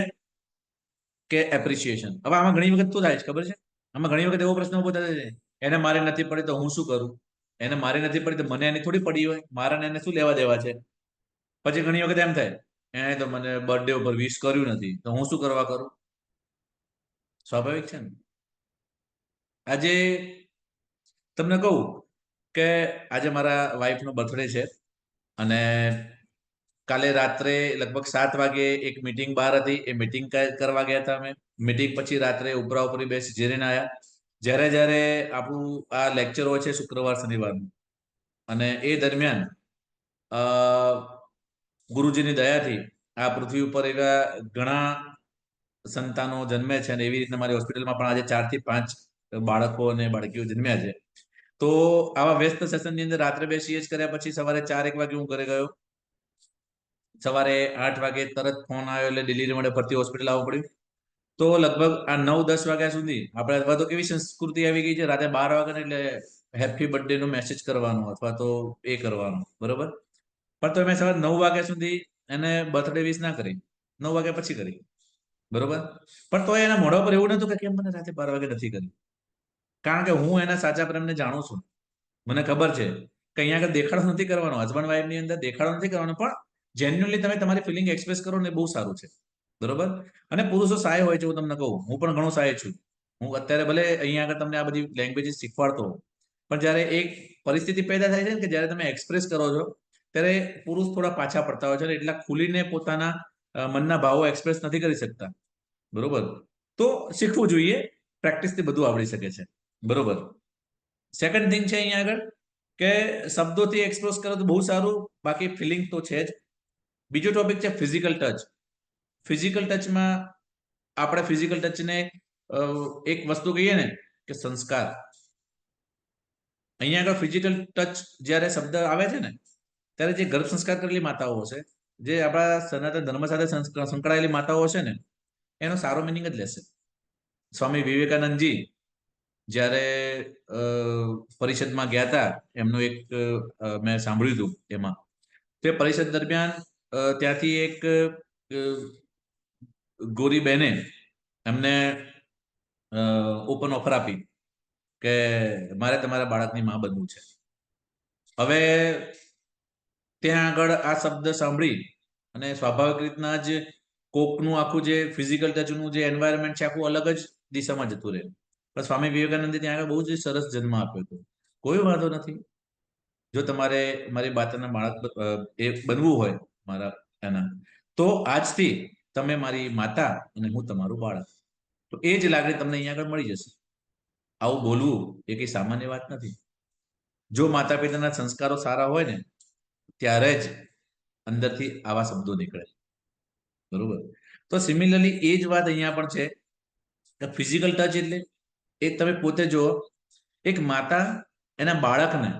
કે એપ્રિસિએશન. હવે આમાં ઘણી વખત શું થાય છે ખબર છે? આમાં ઘણી વખત એવો પ્રશ્ન ઉભો થાય છે, એને મારે નથી પડી તો હું શું કરું? એને મારે નથી પડી તો મને એની થોડી પડી હોય, મારા એને શું લેવા દેવા છે? પછી ઘણી વખત એમ થાય, એને તો મને બર્થડે ઉપર વિશ કર્યું નથી તો હું શું કરવા કરું? સ્વાભાવિક છે ને. આજે તમને કહું કે આજે મારા વાઈફનો બર્થડે છે, અને કાલે રાત્રે લગભગ 7 વાગે એક મીટિંગ બહાર હતી, એ મીટિંગ કરવા ગયા હતા અમે. મીટિંગ પછી રાત્રે ઉપરા ઉપરી બેસી જઈને આવ્યા. જ્યારે જ્યારે આપણું આ લેક્ચર હોય છે શુક્રવાર શનિવારનું, અને એ દરમિયાન ગુરુજીની દયાથી આ પૃથ્વી ઉપર એવા ઘણા સંતાનો જન્મે છે, અને એવી રીતના મારી હોસ્પિટલમાં પણ આજે 4 થી 5 બાળકો અને બાળકીઓ જન્મ્યા છે. તો આવા વ્યસ્ત સેશનની અંદર રાત્રે બેસીએ જ કર્યા પછી સવારે 4-1 વાગે હું ઘરે ગયો. સવારે 8 વાગે તરત ફોન આવ્યો એટલે ડિલિવરી માટે ફરતી હોસ્પિટલ આવવું પડ્યું. તો લગભગ આ 9-10 વાગ્યા સુધી આપણે, અથવા તો કેવી સંસ્કૃતિ આવી ગઈ છે, રાતે 12 વાગે એટલે હેપી બર્થડે નો મેસેજ કરવાનો અથવા તો એ કરવાનો, બરોબર. પણ તો મેં સવારે 9 વાગ્યા સુધી એને બર્થડે વિશ ના કરી, 9 વાગ્યા પછી કરી, બરોબર. પણ તો એના મોઢા પર એવું નતું કે કેમ મને રાતે 12 વાગે નથી કરી. કારણ કે હું એના સાચા પ્રેમને જાણું છું. મને ખબર છે કે અહીંયા આગળ દેખાડો નથી કરવાનો, હસબન્ડ વાઈફ ની અંદર દેખાડો નથી કરવાનો, પણ જેન્યુઅલી તમે તમારી ફિલિંગ એક્સપ્રેસ કરો ને બહુ સારું છે, બરોબર. અને પુરુષો સહાય હોય છે, હું તમને કહું, હું પણ ઘણો સહાય છું. હું અત્યારે ભલે અહીંયા આગળ તમને આ બધી લેંગ્વેજીસ શીખવાડતો હોઉં, પણ જ્યારે એક પરિસ્થિતિ પેદા થાય છે ને કે જ્યારે તમે એક્સપ્રેસ કરો છો ત્યારે પુરુષ થોડા પાછા પડતા હોય છે, એટલા ખુલીને પોતાના મનના ભાવો એક્સપ્રેસ નથી કરી શકતા, બરોબર. તો શીખવું જોઈએ, પ્રેક્ટિસથી બધું આવડી શકે છે, બરોબર. સેકન્ડ થિંગ છે અહીંયા આગળ કે શબ્દોથી એક્સપ્રેસ કરો તો બહુ સારું, બાકી ફિલિંગ તો છે જ. બીજો ટોપિક છે ફિઝિકલ ટચ. ફિઝિકલ ટચમાં આપણે ફિઝિકલ ટચને એક વસ્તુ કહીએ ને કે સંસ્કાર. અહીંયા આગળ ફિઝિકલ ટચ જ્યારે શબ્દ આવે છે ને ત્યારે જે ગર્ભ સંસ્કાર કરેલી માતાઓ છે, જે આપણા સનાતન ધર્મ સાથે સંકળાયેલી માતાઓ છે ને, એનો સારો મિનિંગ જ લેશે. સ્વામી વિવેકાનંદજી જ્યારે પરિષદમાં ગયા હતા, એમનું એક મેં સાંભળ્યું હતું એમાં, તે પરિષદ દરમિયાન ત્યાંથી એક ગોરી બહેને એમને ઓપન ઓફર આપી કે મારે તમારા બાળકની માં બનવું છે. હવે ત્યાં આગળ આ શબ્દ સાંભળી અને સ્વાભાવિક રીતના જ કોકનું આખું જે ફિઝિકલ ટચનું જે એન્વાયરમેન્ટ છે આખું અલગ જ દિશામાં જતું રહે. પણ સ્વામી વિવેકાનંદે ત્યાં આગળ બહુ જ સરસ જન્મ આપ્યો હતો. કોઈ વાંધો નથી, જો તમારે મારી બાતના બાળક એ બનવું હોય મારા એના, તો આજથી તમે મારી માતા અને હું તમારું બાળક. તો એ જ લાગણી તમને અહીંયા આગળ મળી જશે. આવું બોલવું એ કઈ સામાન્ય વાત નથી. જો માતા પિતાના સંસ્કારો સારા હોય ને ત્યારે જ અંદરથી આવા શબ્દો નીકળે, બરોબર. તો સિમિલરલી એ જ વાત અહીંયા પણ છે કે ફિઝિકલ ટચ એટલે એ તમે પોતે જુઓ, એક માતા એના બાળકને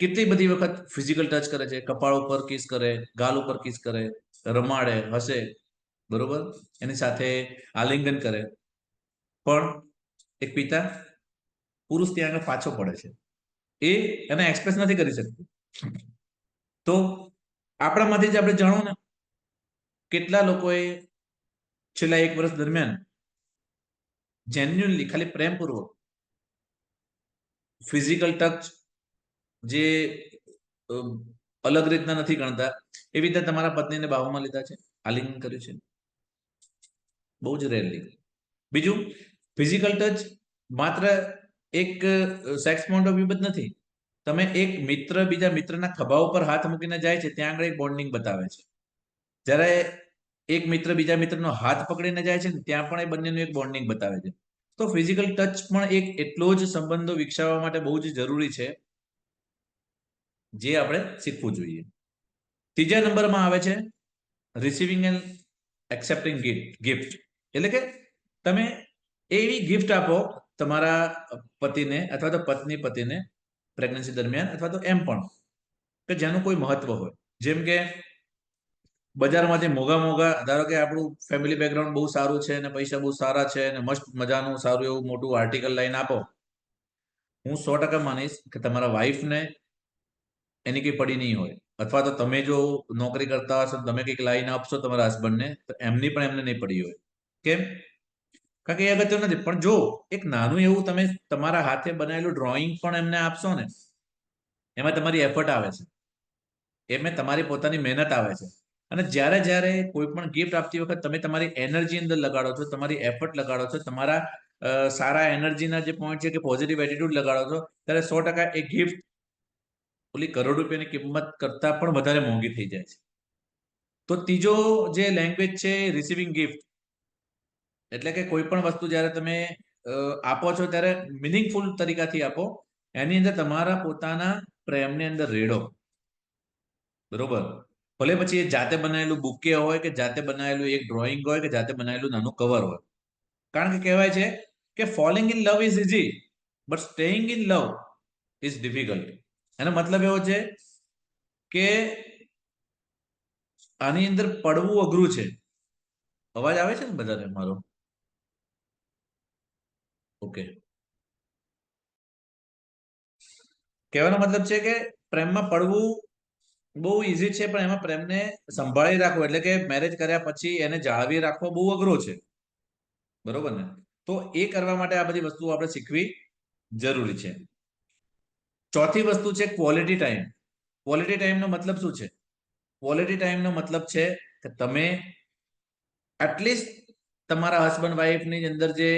કેટલી બધી વખત ફિઝિકલ ટચ કરે છે, કપાળ ઉપર કિસ કરે, ગાલ ઉપર કિસ કરે, રમાડે, હસે, બરોબર, એની સાથે આલિંગન કરે. પણ એક પિતા, પુરુષ ત્યાં આગળ પાછો પડે છે, એ એને એક્સપ્રેસ નથી કરી શકતું. તો આપણામાંથી જ આપણે જાણો ને કેટલા લોકોએ છેલ્લા 1 વર્ષ દરમિયાન જેન્યુઅનલી ખાલી પ્રેમપૂર્વક ફિઝિકલ ટચ જે અલગ રીતના નથી ગણતા. એવી રીતે તમારા પત્નીને બાહુમાં લીધા છે, આલિંગન કર્યું છે, બહુ જ રેરલી. બીજું, ફિઝિકલ ટચ માત્ર એક સેક્સ પોઈન્ટ ઓફ વ્યૂ જ નથી. તમે એક મિત્ર બીજા મિત્રના ખભા ઉપર હાથ મૂકીને જાય છે, ત્યાં આગળ એક બોન્ડિંગ બતાવે છે. જ્યારે એક મિત્ર બીજા મિત્રનો હાથ પકડીને જાય છે ને, ત્યાં પણ એ બંનેનું એક બોન્ડિંગ બતાવે છે. તો ફિઝિકલ ટચ પણ એક એટલો જ સંબંધો વિકસાવવા માટે બહુ જ જરૂરી છે, જે આપણે શીખવું જોઈએ. ત્રીજા નંબરમાં આવે છે રિસીવિંગ એન્ડ એક્સેપ્ટિંગ ગિફ્ટ. એટલે કે તમે એવી ગિફ્ટ આપો તમારા પતિને અથવા તો પત્ની પતિને પ્રેગ્નન્સી દરમિયાન, અથવા તો એમ પણ કે જેનું કોઈ મહત્વ હોય. જેમ કે બજારમાં જે મોંઘા ધારો કે આપણું ફેમિલી બેકગ્રાઉન્ડ બહુ સારું છે અને પૈસા બહુ સારા છે અને મસ્ત મજાનું સારું એવું મોટું આર્ટિકલ લઈને આપો, હું 100% માનીશ કે તમારા વાઈફને એની કઈ પડી નહીં હોય. અથવા તો તમે જો નોકરી કરતા હશો, તમે કંઈક લાઈને આપશો તમારા હસબન્ડને, તો એમની પણ એમને નહીં પડી હોય. કેમ? કારણ કે એ અગત્ય નથી. પણ જો એક નાનું એવું તમે તમારા હાથે બનાવેલું ડ્રોઈંગ પણ એમને આપશો ને, એમાં તમારી એફર્ટ આવે છે, એમાં તમારી પોતાની મહેનત આવે છે. અને જ્યારે જ્યારે કોઈ પણ ગિફ્ટ આપતી વખત તમે તમારી એનર્જી અંદર લગાડો છો, તમારી એફર્ટ લગાડો છો, તમારા સારા એનર્જીના જે પોઈન્ટ છે કે પોઝિટિવ એટીટ્યુડ લગાડો છો, ત્યારે 100% એ ગિફ્ટ ઓલી કરોડ રૂપિયાની કિંમત કરતા પણ વધારે મોંઘી થઈ જાય છે. તો ત્રીજો જે લેંગ્વેજ છે રિસીવિંગ ગિફ્ટ, એટલે કે કોઈ પણ વસ્તુ જ્યારે તમે આપો છો ત્યારે મિનિંગફુલ તરીકાથી આપો. એની અંદર તમારા પોતાના પ્રેમની અંદર રેડો. બરોબર? ભલે પછી એ જાતે બનાવેલું બુકે હોય કે જાતે બનાવેલું એક ડ્રોઈંગ હોય કે જાતે બનાવેલું નાનું કવર હોય. કારણ કે કહેવાય છે કે falling in love is easy, but staying in love is difficult. એનો મતલબ એવો છે કે આની અંદર પડવું અઘરું છે. અવાજ આવે છે ને બધાને મારો? ઓકે. કહેવાનો મતલબ છે કે પ્રેમમાં પડવું બહુ ઈઝી છે, પણ એમાં પ્રેમને સંભાળી રાખવો, એટલે કે મેરેજ કર્યા પછી એને જાળવી રાખવો બહુ અઘરો છે. બરોબર ને? તો એ કરવા માટે આ બધી વસ્તુઓ આપણે શીખવી જરૂરી છે. ચોથી વસ્તુ છે ક્વોલિટી ટાઈમ. ક્વોલિટી ટાઈમનો મતલબ શું છે? ક્વોલિટી ટાઈમનો મતલબ છે કે તમે એટલીસ્ટ તમારા હસબન્ડ વાઈફની અંદર જે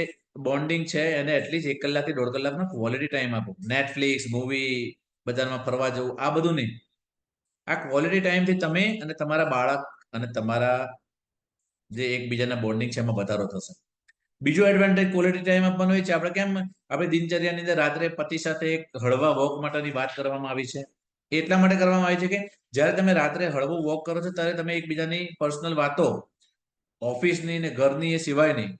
બોન્ડિંગ છે એને એટલીસ્ટ 1 કલાકથી 1.5 કલાકનો ક્વોલિટી ટાઈમ આપો. નેટફ્લિક્સ, મૂવી, બજારમાં ફરવા જવું, આ બધું નહીં. આ ક્વોલિટી ટાઈમથી તમે અને તમારા બાળક અને તમારા જે એકબીજાના બોન્ડિંગ છે એમાં વધારો થશે. બીજો એડવાન્ટેજ ક્વોલિટી ટાઈમ આપવાનો એ છે, આપણે કેમ આપણે દિનચર્યાની અંદર રાત્રે પતિ સાથે એક હળવા વોક માટેની વાત કરવામાં આવી છે. એટલા માટે કરવામાં આવી છે કે જ્યારે તમે રાત્રે હળવો વોક કરો છો ત્યારે તમે એકબીજાની પર્સનલ વાતો, ઓફિસની ને ઘરની એ સિવાયની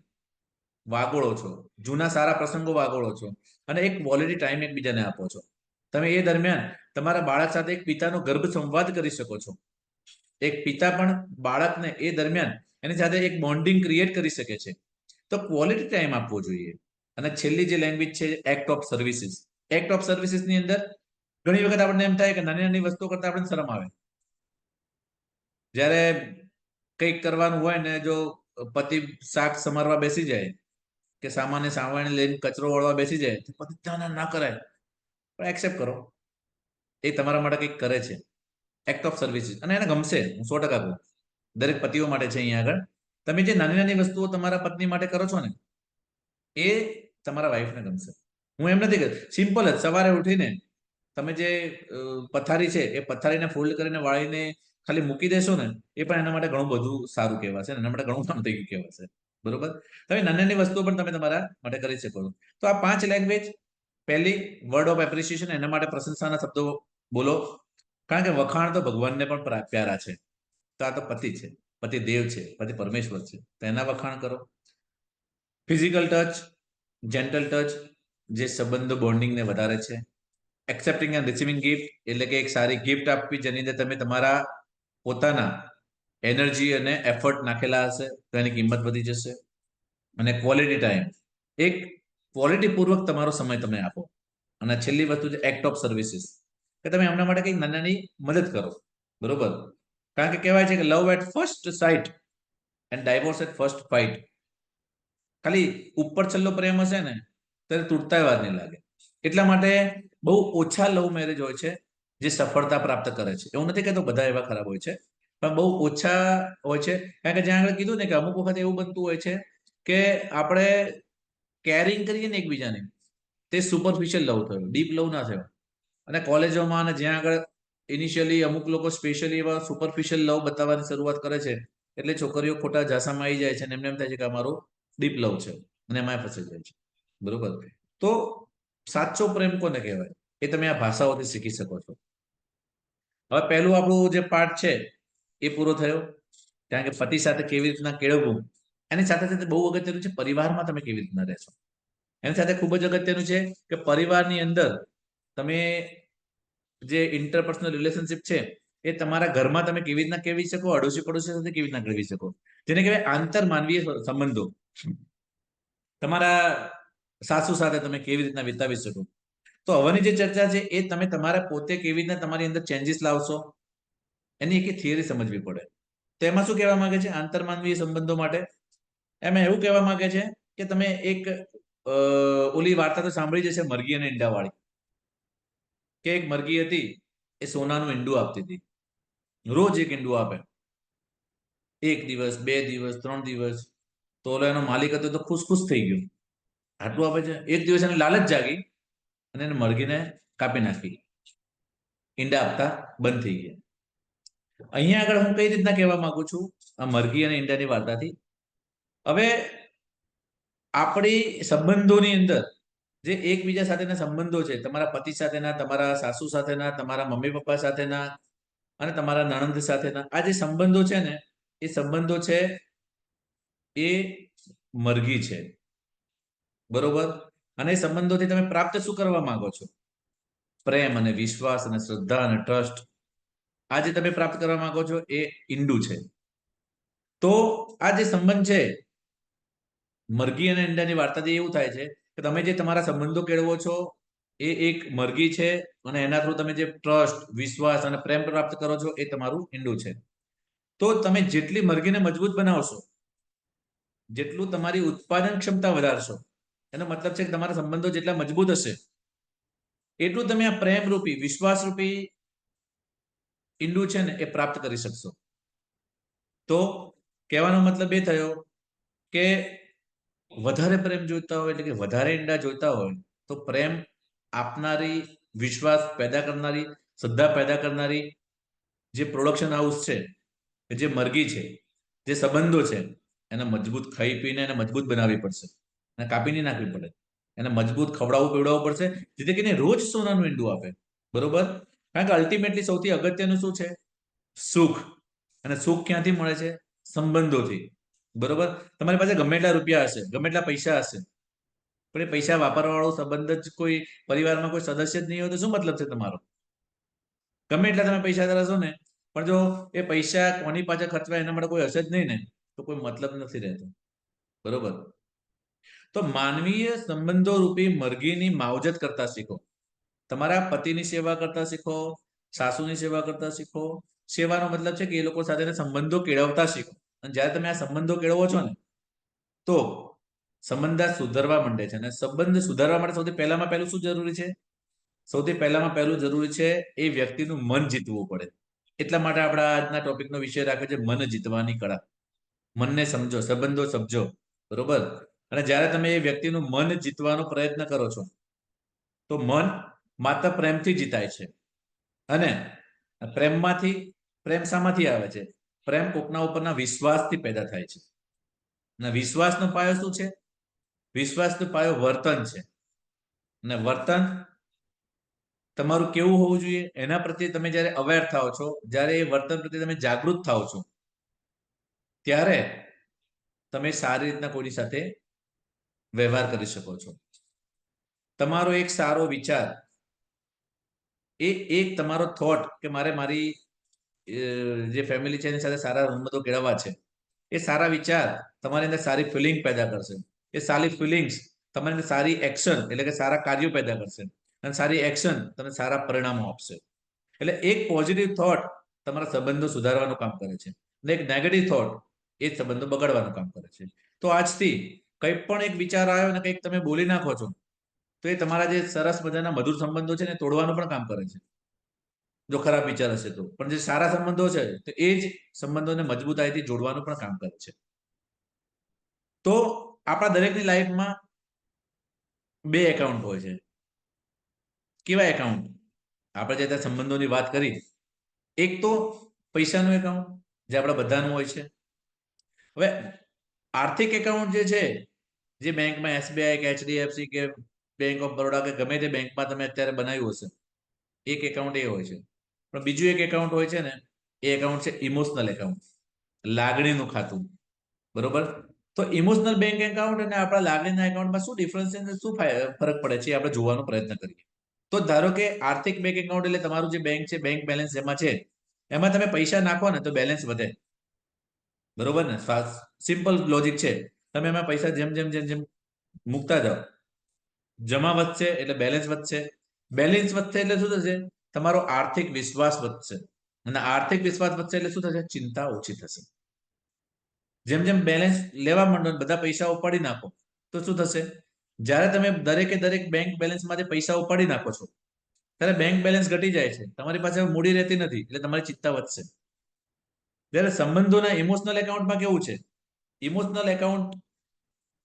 વાગોળો છો, જૂના સારા પ્રસંગો વાગોળો છો અને એક ક્વોલિટી ટાઈમ એકબીજાને આપો છો. તમે એ દરમિયાન તમારા બાળક સાથે એક પિતાનો ગર્ભ સંવાદ કરી શકો છો. એક પિતા પણ બાળકને એ દરમિયાન એની સાથે એક બોન્ડિંગ ક્રિએટ કરી શકે છે. તો ક્વોલિટી ટાઈમ આપવો જોઈએ. અને છેલ્લી જે લેંગ્વેજ છે act of services. Act of સર્વિસીસની અંદર ઘણી વખત આપણને એમ થાય કે નાની નાની વસ્તુઓ કરતા આપણને શરમ આવે. જ્યારે કંઈક કરવાનું હોય ને જો પતિ શાક સમારવા બેસી જાય કે સામાન્ય સાવરણી લઈને કચરો વાળવા બેસી જાય, તો પતિ ના કરાય, પણ એક્સેપ્ટ કરો, એ તમારા માટે કંઈક કરે છે. Act of services. અને એને ગમશે, હું 100% કહું. દરેક પતિઓ માટે છે અહીંયા આગળ. તમે જે નાની નાની વસ્તુઓ તમારા પત્ની માટે કરો છો ને, એ તમારા વાઈફને ગમશે. હું એમ નથી કહેતો, સિમ્પલ જ સવારે ઉઠીને તમે જે પથારી છે એ પથારીને ફોલ્ડ કરીને વાળીને ખાલી મૂકી દેશો ને, એ પણ એના માટે ઘણું બધું સારું કહેવાશે, એના માટે ઘણું કામ થઈ ગયું કહેવાશે. બરોબર? તમે નાની નાની વસ્તુઓ પણ તમે તમારા માટે કરી શકો છો. તો આ 5 લેંગ્વેજ. પહેલી, વર્ડ ઓફ એપ્રિસિએશન. એના માટે પ્રશંસાના શબ્દો બોલો. કારણ કે વખાણ તો ભગવાનને પણ પ્યારા છે. તો આ તો પતિ છે, પતિ દેવ છે, પતિ પરમેશ્વર છે, તો એના વખાણ કરો. ફિઝિકલ ટચ, જેન્ટલ ટચ, જે સંબંધો બોન્ડિંગને વધારે છે. એક્સેપ્ટિંગ એન્ડ રિસીવિંગ ગિફ્ટ, એટલે કે એક સારી ગિફ્ટ આપવી જેની અંદર તમે તમારા પોતાના એનર્જી અને એફર્ટ નાખેલા હશે, તો એની કિંમત વધી જશે. અને ક્વોલિટી ટાઈમ, એક ક્વોલિટી પૂર્વક તમારો સમય તમે આપો. અને છેલ્લી વસ્તુ છે એક્ટ ઓફ સર્વિસીસ, કે તમે એમના માટે કંઈક નાની નાની મદદ કરો. બરોબર? કારણ કે કહેવાય છે કે love at first sight and divorce at first fight. ખાલી ઉપર છલ્લો પ્રેમ હશે ને ત્યારે તૂટતા વાર નહીં લાગે. એટલા માટે બહુ ઓછા લવ મેરેજ હોય છે જે સફળતા પ્રાપ્ત કરે છે. એવું નથી કહેતો બધા એવા ખરાબ હોય છે, પણ બહુ ઓછા હોય છે. કારણ કે જ્યાં આગળ કીધું ને કે અમુક વખત એવું બનતું હોય છે કે આપણે કેરિંગ કરીએ ને એકબીજાને, તે સુપરફિશિયલ લવ થયો, ડીપ લવ ના થયો. અને કોલેજોમાં અને જ્યાં આગળ ઇનિશિયલી અમુક લોકો સ્પેશિયલી એવા સુપરફિશિયલ લવ બતાવવાની શરૂઆત કરે છે, એટલે છોકરીઓ ખોટા ઝાંસામાં આવી જાય છે અને એમને એમ થાય છે કે અમારો ડીપ લવ છે અને એમાં ફસાઈ જાય છે. બરોબર? તો સાચો પ્રેમ કોને કહેવાય એ તમે આ ભાષાઓથી શીખી શકો છો. હવે પહેલું આપણું જે પાઠ છે એ પૂરો થયો, કારણ કે પતિ સાથે કેવી રીતના કેળવવું. એની સાથે સાથે બહુ અગત્યનું છે પરિવારમાં તમે કેવી રીતના રહેશો. એની સાથે ખૂબ જ અગત્યનું છે કે પરિવારની અંદર તમે જે ઇન્ટરપર્સનલ રિલેશનશિપ છે એ તમારા ઘરમાં તમે કેવી રીતના કેળવી શકો, અડોશી પડોશી સાથે કેવી રીતના કેળવી શકો, જેને કહેવાય આંતર માનવીય સંબંધો. તમારા સાસુ સાથે તમે કેવી રીતના વિતાવી શકો. તો હવેની જે ચર્ચા છે એ તમે તમારા પોતે કેવી રીતના તમારી અંદર ચેન્જીસ લાવશો, એની એક થિયરી સમજવી પડે. તો એમાં શું કહેવા માંગે છે આંતરમાનવીય સંબંધો માટે? એમાં એવું કહેવા માંગે છે કે તમે એક ઓલી વાર્તા તો સાંભળી જશે, મરઘી અને ઈંડા વાળી. કે એક મરઘી હતી, એ સોનાનું ઈંડું આપતી હતી, રોજ એક ઈંડું આપે. 1 દિવસ, 2 દિવસ, 3 દિવસ. તો ઓલો એનો માલિક હતો તો ખુશ થઈ ગયો, આટલું આપે છે. એક દિવસ એને લાલચ જાગી અને એને મરઘીને કાપી નાખી, ઈંડા આપતા બંધ થઈ ગયા. અહીંયા આગળ હું કઈ રીતના કહેવા માંગુ છું આ મરઘી અને ઈંડાની વાર્તાથી? હવે આપણી સંબંધોની અંદર જે એકબીજા સાથેના સંબંધો છે, તમારા પતિ સાથેના, તમારા સાસુ સાથેના, તમારા મમ્મી પપ્પા સાથેના અને તમારા નણંદ સાથેના, આ જે સંબંધો છે ને એ સંબંધો છે એ મરઘી છે. બરોબર? અને એ સંબંધોથી તમે પ્રાપ્ત શું કરવા માંગો છો? પ્રેમ અને વિશ્વાસ અને શ્રદ્ધા અને ટ્રસ્ટ. આ જે તમે પ્રાપ્ત કરવા માંગો છો એ ઈંડું છે. તો આ જે સંબંધ છે, મરઘી અને ઈંડાની વાર્તાથી એવું થાય છે કે તમે જે તમારા સંબંધો કેળવો છો એ એક મરઘી છે અને એના થ્રુ તમે જે ટ્રસ્ટ, વિશ્વાસ અને પ્રેમ પ્રાપ્ત કરો છો એ તમારું ઈંડું છે. તો તમે જેટલી મરઘીને મજબૂત બનાવશો, જેટલું તમારી ઉત્પાદન ક્ષમતા વધારશો, એનો મતલબ છે કે તમારા સંબંધો જેટલા મજબૂત હશે એટલું તમે આ પ્રેમ રૂપી, વિશ્વાસ રૂપી ઈંડું છે ને એ પ્રાપ્ત કરી શકશો. તો કહેવાનો મતલબ એ થયો કે વધારે પ્રેમ જોઈતા હોય, એટલે કે વધારે ઈંડા જોઈતા હોય, તો પ્રેમ આપનારી, વિશ્વાસ પેદા કરનારી, શ્રદ્ધા પેદા કરનારી જે પ્રોડક્શન હાઉસ છે, જે મરઘી છે, જે સંબંધો છે, એને મજબૂત ખાઈ પીને એને મજબૂત બનાવવી પડશે. એને કાપી નહીં નાખવી પડે, એને મજબૂત ખવડાવવું પીવડાવવું પડશે, જેથી કરીને રોજ સોનાનું ઈંડું આપે. બરોબર? કારણ કે અલ્ટિમેટલી સૌથી અગત્યનું શું છે? સુખ. અને સુખ ક્યાંથી મળે છે? સંબંધોથી. બરોબર? તમારી પાસે ગમે એટલા રૂપિયા હશે, ગમે એટલા પૈસા હશે, પણ એ પૈસા વાપરવા વાળો સંબંધ જ કોઈ પરિવારમાં કોઈ સદસ્ય જ નહીં હોય તો શું મતલબ છે તમારો? ગમે એટલા તમે પૈસા ધરાશો ને, પણ જો એ પૈસા કોની પાછળ ખર્ચવા એના માટે કોઈ હશે જ નહીં ને, તો કોઈ મતલબ નથી રહેતો. બરોબર? તો માનવીય સંબંધો રૂપી મરઘીની માવજત કરતા શીખો. તમારા પતિની સેવા કરતા શીખો, સાસુની સેવા કરતા શીખો. સેવાનો મતલબ છે કે એ લોકો સાથે સંબંધો કેળવતા શીખો. અને જ્યારે તમે આ સંબંધો કેળવો છો ને, તો સંબંધ સુધરવા માંડે છે. અને સંબંધ સુધારવા માટે સૌથી પહેલું શું જરૂરી છે? સૌથી પહેલું જરૂરી છે એ વ્યક્તિનું મન જીતવું પડે. એટલા માટે આપણે આજના ટોપિકનો વિષય રાખ્યો છે મન જીતવાની કળા. મનને સમજો, સંબંધો સમજો. બરોબર? અને જ્યારે તમે એ વ્યક્તિનું મન જીતવાનો પ્રયત્ન કરો છો, તો મન માત્ર પ્રેમથી જીતાય છે. અને પ્રેમ શામાંથી આવે છે? પ્રેમ કોકના ઉપરના વિશ્વાસથી પેદા થાય છે. અને વિશ્વાસનો પાયો શું છે? વિશ્વાસનો પાયો વર્તન છે. અને વર્તન તમારું કેવું હોવું જોઈએ? એના પ્રત્યે તમે જ્યારે અવેર થાઓ છો, જ્યારે એ વર્તન પ્રત્યે તમે જાગૃત થાઓ છો, ત્યારે તમે સારી રીતના કોઈની સાથે વ્યવહાર કરી શકો છો. તમારો એક સારો વિચાર, એ એક તમારો થોટ કે મારે મારી જે ફેમિલી છે એની સાથે સારા સંબંધો કેળવવા છે, એ સારા વિચાર તમારી અંદર સારી ફિલિંગ પેદા કરશે. એ સારી ફિલિંગ્સ તમારી અંદર સારી એક્શન, એટલે કે સારા કાર્યો પેદા કરશે. અને સારી એક્શન તમને સારા પરિણામો આપશે. એટલે એક પોઝિટિવ થોટ તમારા સંબંધો સુધારવાનું કામ કરે છે, અને એક નેગેટિવ થોટ એ સંબંધો બગાડવાનું કામ કરે છે. તો આજથી કંઈ પણ એક વિચાર આવ્યો ને કંઈક તમે બોલી નાખો છો, તો એ તમારા જે સરસ મજાના મધુર સંબંધો છે ને તોડવાનું પણ કામ કરે છે. જો ખરાબ વિચાર હશે તો. પણ જે સારા સંબંધો છે તો એ જ સંબંધોને મજબૂતાઈથી જોડવાનું પણ કામ કરે છે. તો આપણા દરેકની લાઈફમાં બે એકાઉન્ટ હોય છે. કેવા એકાઉન્ટ? આપણે જે સંબંધોની વાત કરી, એક તો પૈસાનું એકાઉન્ટ જે આપણા બધાનું હોય છે. હવે આર્થિક એકાઉન્ટ જે છે, જે બેંકમાં એસબીઆઈ કે એચડીએફસી કે બેંક ઓફ બરોડા કે ગમે તે બેંકમાં તમે અત્યારે બનાવ્યું હશે, એક એકાઉન્ટ એ હોય છે. પણ બીજું એક એકાઉન્ટ હોય છે ને, એ એકાઉન્ટ છે ઇમોશનલ એકાઉન્ટ, લાગણીનું ખાતું. બરોબર? તો ઇમોશનલ બેંક એકાઉન્ટ અને આપણા લાગણીના એકાઉન્ટમાં શું ડિફરન્સ છે અને શું ફરક પડે છે, આપણે જોવાનો પ્રયત્ન કરીએ. તો ધારો કે આર્થિક બેંક એકાઉન્ટ એટલે તમારું જે બેંક છે, બેંક બેલેન્સ જેમાં છે, એમાં તમે પૈસા નાખો ને તો બેલેન્સ વધે. બરોબર ને? સિમ્પલ લોજિક છે. તમે એમાં પૈસા જેમ જેમ જેમ જેમ મૂકતા જાઓ, જમા વધશે એટલે બેલેન્સ વધશે. બેલેન્સ વધશે એટલે શું થશે? તમારો આર્થિક વિશ્વાસ વધશે. અને આર્થિક વિશ્વાસ વધશે એટલે શું થશે? ચિંતા ઓછી થશે. જેમ જેમ બેલેન્સ લેવા માંડો, બધા પૈસા ઉપાડી નાખો, તો શું થશે? જ્યારે તમે દરેકે દરેક બેંક બેલેન્સમાંથી પૈસા ઉપાડી નાખો છો, ત્યારે બેંક બેલેન્સ ઘટી જાય છે. તમારી પાસે મૂડી રહેતી નથી, એટલે તમારી ચિંતા વધશે. જ્યારે સંબંધોના ઇમોશનલ એકાઉન્ટમાં કેવું છે? ઇમોશનલ એકાઉન્ટ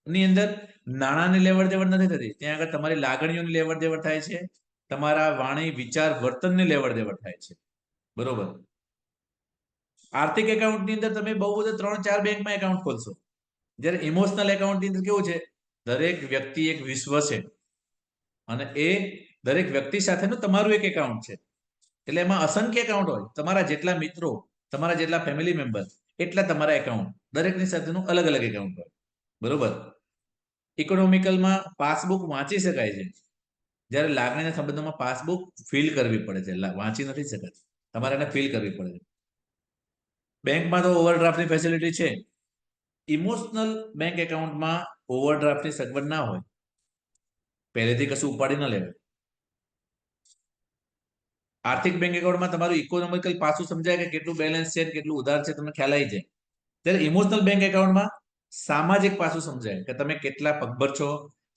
ની અંદર નાણાંની લેવડ દેવડ નથી થતી. ત્યાં આગળ તમારી લાગણીઓની લેવડ દેવડ થાય છે, તમારા વાણી, વિચાર, વર્તનની લેવડ દેવડ થાય છે. બરોબર? આર્થિક એકાઉન્ટની અંદર તમે બહુ બધા 3-4 બેંકમાં એકાઉન્ટ ખોલશો. જ્યારે ઇમોશનલ એકાઉન્ટની અંદર કેવું છે? દરેક વ્યક્તિ એક વિશ્વ છે અને એ દરેક વ્યક્તિ સાથેનું તમારું એક એકાઉન્ટ છે. એટલે એમાં અસંખ્ય એકાઉન્ટ હોય. તમારા જેટલા મિત્રો, તમારા જેટલા ફેમિલી મેમ્બર, એટલા તમારા એકાઉન્ટ. દરેકની સાથેનું અલગ અલગ એકાઉન્ટ હોય. બરોબર? ઇકોનોમિકલમાં પાસબુક વાંચી શકાય છે, જ્યારે લાગણીના સંબંધોમાં પાસબુક ફિલ કરવી પડે છે. વાંચી નથી શકાતી, તમારે એને ફિલ કરવી પડે છે. બેંકમાં તો ઓવરડ્રાફ્ટની ફેસિલિટી છે. ઇમોશનલ બેંક એકાઉન્ટમાં ઓવરડ્રાફ્ટની સગવડ ના હોય. પહેલેથી કશું ઉપાડી ન લેવાય. આર્થિક બેંક એકાઉન્ટમાં તમારું ઇકોનોમિકલ પાસું સમજાય કે કેટલું બેલેન્સ છે, કેટલું ઉધાર છે, તમને ખ્યાલ આવી જાય. ત્યારે ઇમોશનલ બેંક એકાઉન્ટમાં સામાજિક પાસું સમજાય કે તમે કેટલા પગભર છો,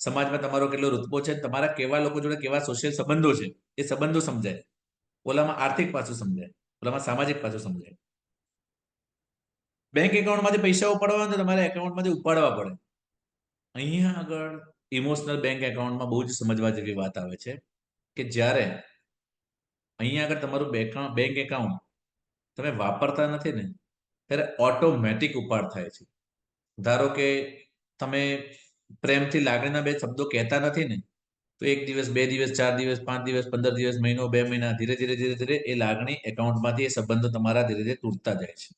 સમાજમાં તમારો કેટલો રૂતબો છે, તમારા કેવા લોકો જોડે કેવા સોશિયલ સંબંધો છે, એ સંબંધો સમજાય. ઓલામાં આર્થિક પાસું સમજાય, ઓલામાં સામાજિક પાસું સમજાય. બેંક એકાઉન્ટમાંથી પૈસા ઉપાડવા હોય તો તમારે એકાઉન્ટમાંથી ઉપાડવા પડે. અહીંયા આગળ ઇમોશનલ બેંક એકાઉન્ટમાં બહુ જ સમજવા જેવી વાત આવે છે કે જ્યારે અહીંયા આગળ તમારું બેંક એકાઉન્ટ તમે વાપરતા નથી ને, ત્યારે ઓટોમેટિક ઉપાડ થાય છે. ધારો કે તમે પ્રેમથી લાગણીના બે શબ્દો કહેતા નથી ને, તો 1 દિવસ, 2 દિવસ, 4 દિવસ, 5 દિવસ, 15 દિવસ, મહિનો, 2 મહિના, ધીરે ધીરે ધીરે ધીરે એ લાગણી એકાઉન્ટમાંથી, એ સંબંધો તમારા ધીરે ધીરે તૂટતા જાય છે.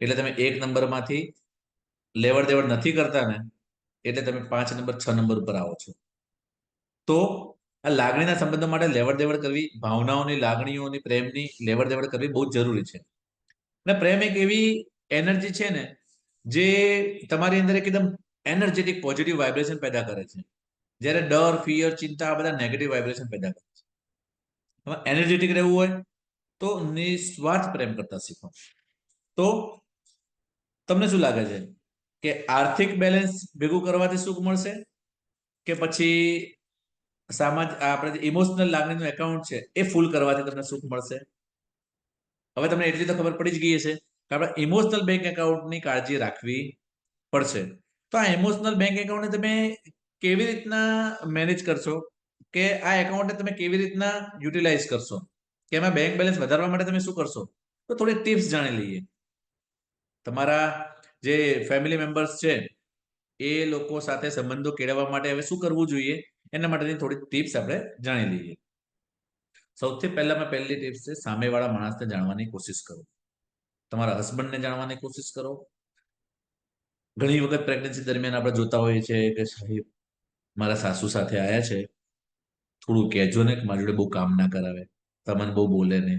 એટલે તમે 1 નંબરમાંથી લેવડ દેવડ નથી કરતા ને, એટલે તમે 5 નંબર, 6 નંબર ઉપર આવો છો. તો આ લાગણીના સંબંધો માટે લેવડ દેવડ કરવી, ભાવનાઓની, લાગણીઓની, પ્રેમની લેવડ દેવડ કરવી બહુ જ જરૂરી છે. અને પ્રેમ એક એવી એનર્જી છે ને, જે તમારી અંદર એકદમ એનર્જેટિક પોઝિટિવ વાઇબ્રેશન પેદા કરે છે. જ્યારે ડર, ફિયર, ચિંતા આ બધા નેગેટિવ વાઇબ્રેશન પેદા કરે છે. તમે એનર્જેટિક રહેવું હોય તો નિસ્વાર્થ પ્રેમ કરતા શીખો. તો તમને શું લાગે છે કે આર્થિક બેલેન્સ ભેગું કરવાથી સુખ મળશે, કે પછી આપણે જે ઇમોશનલ લાગણીનું એકાઉન્ટ છે એ ફૂલ કરવાથી તમને સુખ મળશે? હવે તમને એટલી તો ખબર પડી જ ગઈ હશે કે આપણે ઇમોશનલ બેંક એકાઉન્ટની કાળજી રાખવી પડશે. તો આ ઇમોશનલ બેંક એકાઉન્ટને તમે કેવી રીતના મેનેજ કરશો, કે આ એકાઉન્ટને તમે કેવી રીતના યુટિલાઇઝ કરશો, કે એમાં બેંક બેલેન્સ વધારવા માટે તમે શું કરશો? તો થોડી ટિપ્સ જાણી લઈએ. તમારા જે ફેમિલી મેમ્બર્સ છે એ લોકો સાથે સંબંધો કેળવવા માટે હવે શું કરવું જોઈએ, એના માટેની થોડી ટિપ્સ આપણે જાણી લઈએ. સૌથી પહેલામાં પહેલી ટિપ્સ છે, સામેવાળા માણસને જાણવાની કોશિશ કરો. તમારા હસબન્ડને જાણવાની કોશિશ કરો. ઘણી વખત પ્રેગ્નન્સી દરમિયાન આપણે જોતા હોઈએ છીએ કે સાહેબ મારા સાસુ સાથે આવ્યા છે, થોડું કહેજો ને કે મારી જોડે બહુ કામ ના કરાવે, તમને બહુ બોલે ને,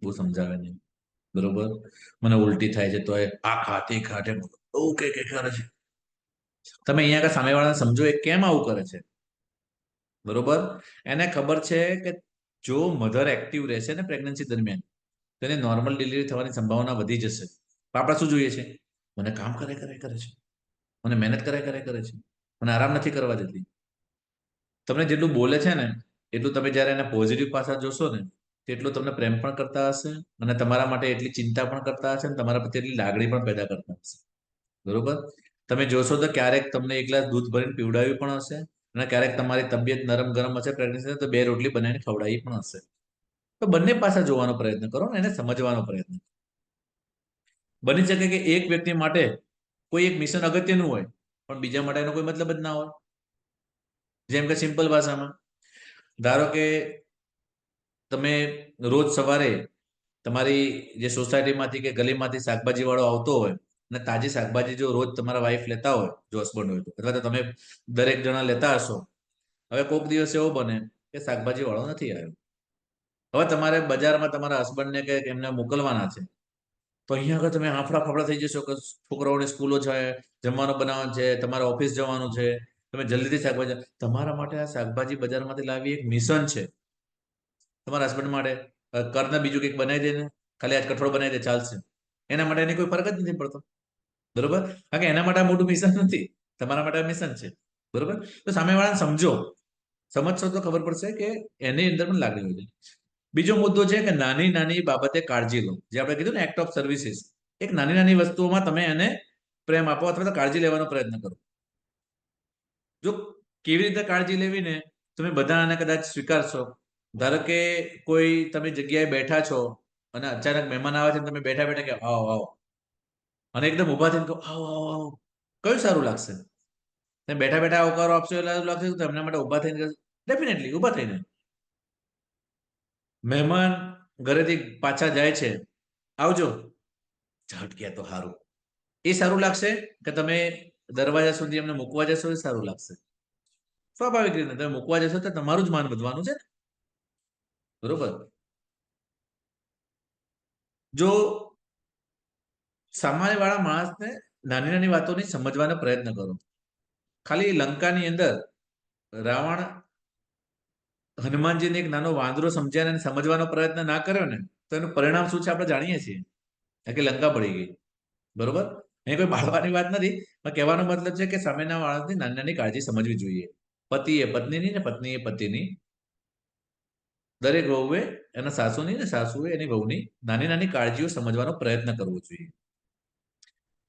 બહુ સમજાવે નહીં. બરોબર? મને ઉલટી થાય છે તો આ ખાતે ખાતે બહુ કે કરે છે. તમે અહીંયા આગળ સામેવાળાને સમજો એ કેમ આવું કરે છે. બરોબર? એને ખબર છે કે જો મધર એક્ટિવ રહેશે ને પ્રેગ્નન્સી દરમિયાન, તો એને નોર્મલ ડિલિવરી થવાની સંભાવના વધી જશે. આપણે શું જોઈએ છે? મને કામ કરે છે, મને મહેનત કરે છે, મને આરામ નથી કરવા દેતી. તમને જેટલું બોલે છે ને, એટલું તમે જ્યારે એના પોઝિટિવ પાસા જોશો ને, તેટલો તમને પ્રેમ પણ કરતા હશે અને તમારા માટે એટલી ચિંતા પણ કરતા હશે અને તમારા પ્રત્યે એટલી લાગણી પણ પેદા કરતા હશે. બરોબર? તમે જોશો તો ક્યારેક તમને એક ગ્લાસ દૂધ ભરીને પીવડાવ્યું પણ હશે અને ક્યારેક તમારી તબિયત નરમ ગરમ હશે પ્રેગ્નન્સી તો 2 રોટલી બનાવીને ખવડાવી પણ હશે. તો બંને પાસા જોવાનો પ્રયત્ન કરો ને એને સમજવાનો પ્રયત્ન કરો. બની શકે કે એક વ્યક્તિ માટે કોઈ એક મિશન અગત્યનું હોય પણ બીજા માટે એનો કોઈ મતલબ જ ના હોય. જેમ કે સિમ્પલ ભાષામાં ધારો કે તમે રોજ સવારે તમારી જે સોસાયટીમાંથી કે ગલીમાંથી શાકભાજી વાળો આવતો હોય અને તાજી શાકભાજી જો રોજ તમારા વાઈફ લેતા હોય, જો હસબન્ડ હોય તો, અથવા તો તમે દરેક જણા લેતા હશો. હવે કોઈક દિવસ એવો બને કે શાકભાજી વાળો નથી આવ્યો. હવે તમારે બજારમાં તમારા હસબન્ડને કે એમને મોકલવાના છે. તો અહીંયા આગળ તમે હાંફળા ફાફડા થઈ જશો કે છોકરાઓની સ્કૂલો છે, જમવાનું બનાવવાનું છે, તમારે ઓફિસ જવાનું છે, તમે જલ્દીથી શાકભાજી તમારા માટે આ શાકભાજી બજારમાંથી લાવવી એક મિશન છે. તમારા હસબન્ડ માટે કરને બીજું કંઈક બનાવી દે ને, ખાલી આજ કઠોળ બનાવી દે ચાલશે. એના માટે એને કોઈ ફરક જ નથી પડતો. બરોબર? કારણ કે એના માટે આ મોટું મિશન નથી, તમારા માટે મિશન છે. બરોબર? તો સામેવાળાને સમજો. સમજશો તો ખબર પડશે કે એની અંદર પણ લાગણી હોય. બીજો મુદ્દો છે કે નાની નાની બાબતે કાળજી લો. જે આપણે કીધું ને એક્ટ ઓફ સર્વિસીસ. એક નાની નાની વસ્તુઓમાં તમે એને પ્રેમ આપો અથવા તો કાળજી લેવાનો પ્રયત્ન કરો. જો કેવી રીતે કાળજી લેવી ને તમે બધા આને કદાચ સ્વીકારશો. ધારો કે કોઈ તમે જગ્યાએ બેઠા છો અને અચાનક મહેમાન આવે છે તમે બેઠા બેઠા કે આવો આવો અને એકદમ ઊભા થઈને કહો આવો આવો આવો, કયું સારું લાગશે? તમે બેઠા બેઠા આવકારો આપશો એટલે એવું લાગશે કે એમના માટે ઊભા થઈને ડેફિનેટલી ઊભા થઈને. મહેમાન ઘરેથી પાછા જાય છે, આવજો, ઝટક્યા તો સારું. એ સારું લાગશે કે તમે દરવાજા સુધી એમને મૂકવા જશો એ સારું લાગશે? સ્વાભાવિક રીતે તમે મૂકવા જશો તો તમારું જ માન વધવાનું છે. બરોબર? જો સામાન્યવાળા માણસને નાની નાની વાતોની સમજવાનો પ્રયત્ન કરો. ખાલી લંકાની અંદર રાવણ હનુમાનજીને એક નાનો વાંદરો સમજ્યા અને સમજવાનો પ્રયત્ન ના કર્યો ને તો એનું પરિણામ શું છે આપણે જાણીએ છીએ. કે લંકા પડી ગઈ. બરોબર? એ કોઈ બાળવાની વાત નથી, પણ કહેવાનો મતલબ છે કે સામેના માણસની નાની નાની કાળજી સમજવી જોઈએ. પતિએ પત્નીની ને પત્નીએ પતિની, દરેક વહુએ એના સાસુની ને સાસુએ એની વહુની નાની નાની કાળજીઓ સમજવાનો પ્રયત્ન કરવો જોઈએ.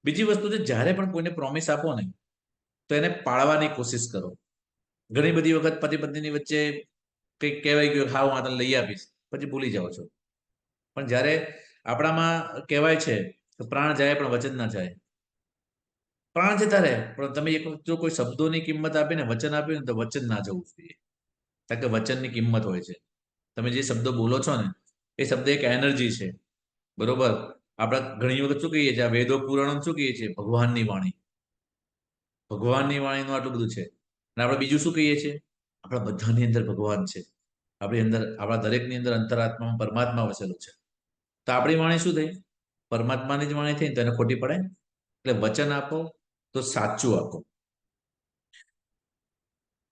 બીજી વસ્તુ છે જ્યારે પણ કોઈને પ્રોમિસ આપો ને તો એને પાળવાની કોશિશ કરો. ઘણી બધી વખત પતિ પત્નીની વચ્ચે કંઈક કહેવાય ગયું હા હું આ તને લઈ આપીશ, પછી ભૂલી જાઓ છો. પણ જ્યારે આપણામાં કહેવાય છે કે પ્રાણ જાય પણ વચન ના જાય. પ્રાણ જતા રહે પણ તમે એક જો કોઈ શબ્દોની કિંમત આપીને વચન આપ્યું ને તો વચન ના જવું જોઈએ. કારણ કે વચનની કિંમત હોય છે. તમે જે શબ્દો બોલો છો ને એ શબ્દ એક એનર્જી છે. બરોબર? આપણે ઘણી વખત શું કહીએ છીએ આ વેદો પુરાણો શું કહીએ છીએ ભગવાનની વાણી. ભગવાનની વાણીનું આટલું બધું છે. અને આપણે બીજું શું કહીએ છીએ આપણા બધાની અંદર ભગવાન છે. આપણી અંદર આપણા દરેકની અંદર અંતરાત્મામાં પરમાત્મા વસેલો છે. તો આપણી વાણી શું થઈ? પરમાત્માની જ વાણી થઈ તો એને ખોટી પડે? એટલે વચન આપો તો સાચું આપો.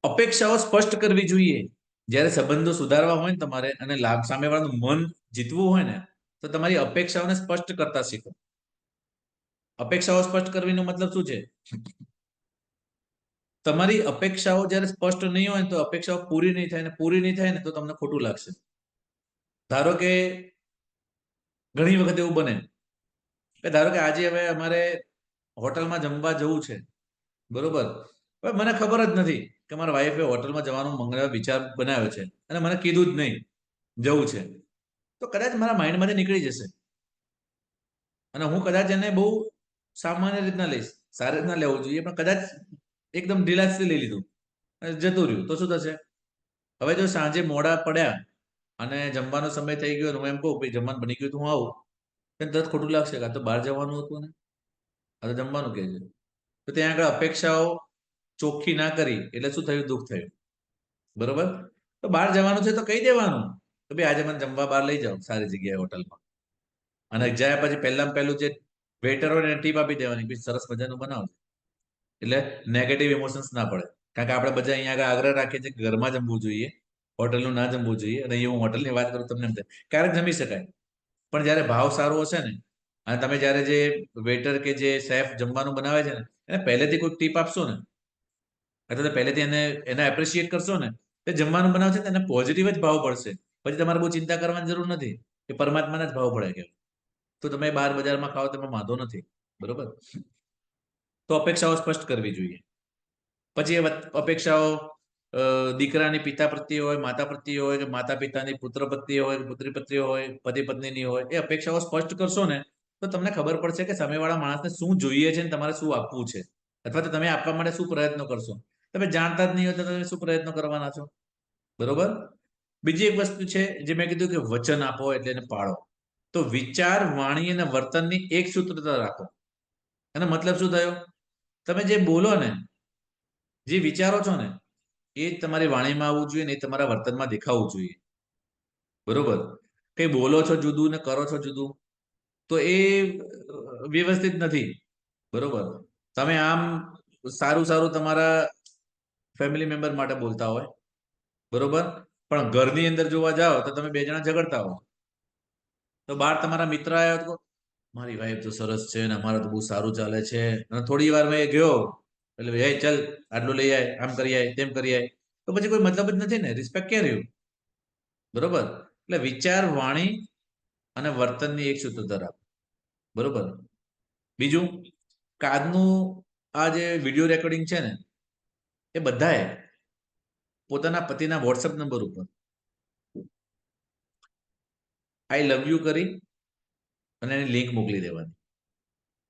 અપેક્ષાઓ સ્પષ્ટ કરવી જોઈએ. જ્યારે સંબંધો સુધારવા હોય ને તમારે અને સામેવાળાનું મન જીતવું હોય ને તો તમારી અપેક્ષાઓને સ્પષ્ટ કરતા શીખો. અપેક્ષાઓ સ્પષ્ટ કરવીનો મતલબ શું છે? તમારી અપેક્ષાઓ જ્યારે સ્પષ્ટ નહીં હોય ને તો અપેક્ષાઓ પૂરી નહીં થાય ને પૂરી નહીં થાય ને તો તમને ખોટું લાગશે. ધારો કે ઘણી વખત એવું બને કે ધારો કે આજે હવે અમારે હોટલમાં જમવા જવું છે. બરોબર? હવે મને ખબર જ નથી કે મારા વાઈફે હોટલમાં જવાનો મંગળવાર વિચાર બનાવ્યો છે અને મને કીધું જ નહીં જવું છે. તો કદાચ મારા માઇન્ડમાંથી નીકળી જશે અને હું કદાચ એને બહુ સામાન્ય રીતના લઈશ. સારી રીતના લેવું જોઈએ પણ કદાચ એકદમ ઢીલાસથી લઈ લીધું અને જતું રહ્યું તો શું થશે? હવે જો સાંજે મોડા પડ્યા અને જમવાનો સમય થઈ ગયો હું એમ કહું ભાઈ જમવાનું બની ગયું તો હું આવું, તરત ખોટું લાગશે કે આ તો બહાર જવાનું હતું ને આ તો જમવાનું કહે છે. તો ત્યાં આગળ અપેક્ષાઓ ચોખ્ખી ના કરી એટલે શું થયું? દુઃખ થયું. બરોબર? તો બહાર જવાનું છે તો કહી દેવાનું કે ભાઈ આજે મને જમવા બહાર લઈ જાઓ સારી જગ્યાએ હોટલમાં. અને જાય પછી પહેલું જે વેટર હોય એને ટીપ આપી દેવાની કે સરસ મજાનું બનાવજો. એટલે નેગેટિવ ઇમોશન્સ ના પડે. કારણ કે આપણે બધા અહીંયા આગળ આગ્રહ રાખીએ છીએ કે ઘરમાં જમવું જોઈએ, હોટલનું ના જમવું જોઈએ. અને અહીંયા હું હોટલની વાત કરું તમને એમ થાય ક્યારેક જમી શકાય. પણ જ્યારે ભાવ સારો હશે ને અને તમે જ્યારે જે વેટર કે જે શેફ જમવાનું બનાવે છે ને એને પહેલેથી કોઈ ટીપ આપશો ને અથવા તો પહેલેથી એને એપ્રિશિએટ કરશો ને તે જમવાનું બનાવશે ને એને પોઝિટિવ જ ભાવ પડશે. પછી તમારે બહુ ચિંતા કરવાની જરૂર નથી કે પરમાત્માના જ ભાવ પડે કે તો તમે બહાર બજારમાં ખાઓ તેમાં વાંધો નથી, બરોબર? તો અપેક્ષાઓ સ્પષ્ટ કરવી જોઈએ. પછી એ અપેક્ષાઓ દીકરાની પિતા પ્રત્યે હોય, માતા પ્રત્યે હોય, કે માતા પિતાની પુત્ર પ્રત્યે હોય, પુત્રી પ્રત્યે હોય, પતિ પત્નીની હોય, એ અપેક્ષાઓ સ્પષ્ટ કરશો ને તો તમને ખબર પડશે કે સામેવાળા માણસને શું જોઈએ છે ને તમારે શું આપવું છે, અથવા તો તમે આપવા માટે શું પ્રયત્નો કરશો. તમે જાણતા જ નહીં હોય તો તમે શું પ્રયત્નો કરવાના છો, બરોબર? બીજી એક વસ્તુ છે જે મેં કીધું કે વચન આપો એટલે એને પાળો. તો વિચાર, વાણી અને વર્તનની એક સૂત્રતા રાખો. એનો મતલબ શું થયો? તમે જે બોલો ને, જે વિચારો છો ને, એ જ તમારી વાણીમાં આવવું જોઈએ ને એ તમારા વર્તનમાં દેખાવું જોઈએ, બરોબર? કઈ બોલો છો જુદું ને કરો છો જુદું, તો એ વ્યવસ્થિત નથી, બરોબર? તમે આમ સારું સારું તમારા ફેમિલી મેમ્બર માટે બોલતા હોય, બરોબર, પણ ઘરની અંદર જોવા જાઓ તો તમે બે જણા ઝઘડતા હો. તો બહાર તમારા મિત્ર આવ્યો તો મારી વાઈફ તો સરસ છે ને અમારે તો બહુ સારું ચાલે છે, અને થોડી વાર મેં ગયો એટલે હે ચલ આટલું લઈ આય, આમ કરી આય, તેમ કરી આય, તો પછી કોઈ મતલબ જ નથી ને, રિસ્પેક્ટ ક્યાં રહ્યું, બરોબર? એટલે વિચાર, વાણી અને વર્તનની એક સૂત્રતા રાખો, બરોબર? બીજું, આજનું આ જે વિડીયો રેકોર્ડિંગ છે ને, એ બધાએ પોતાના પતિના વોટ્સએપ નંબર ઉપર આઈ લવ યુ કરી અને એની લિંક મોકલી દેવાની,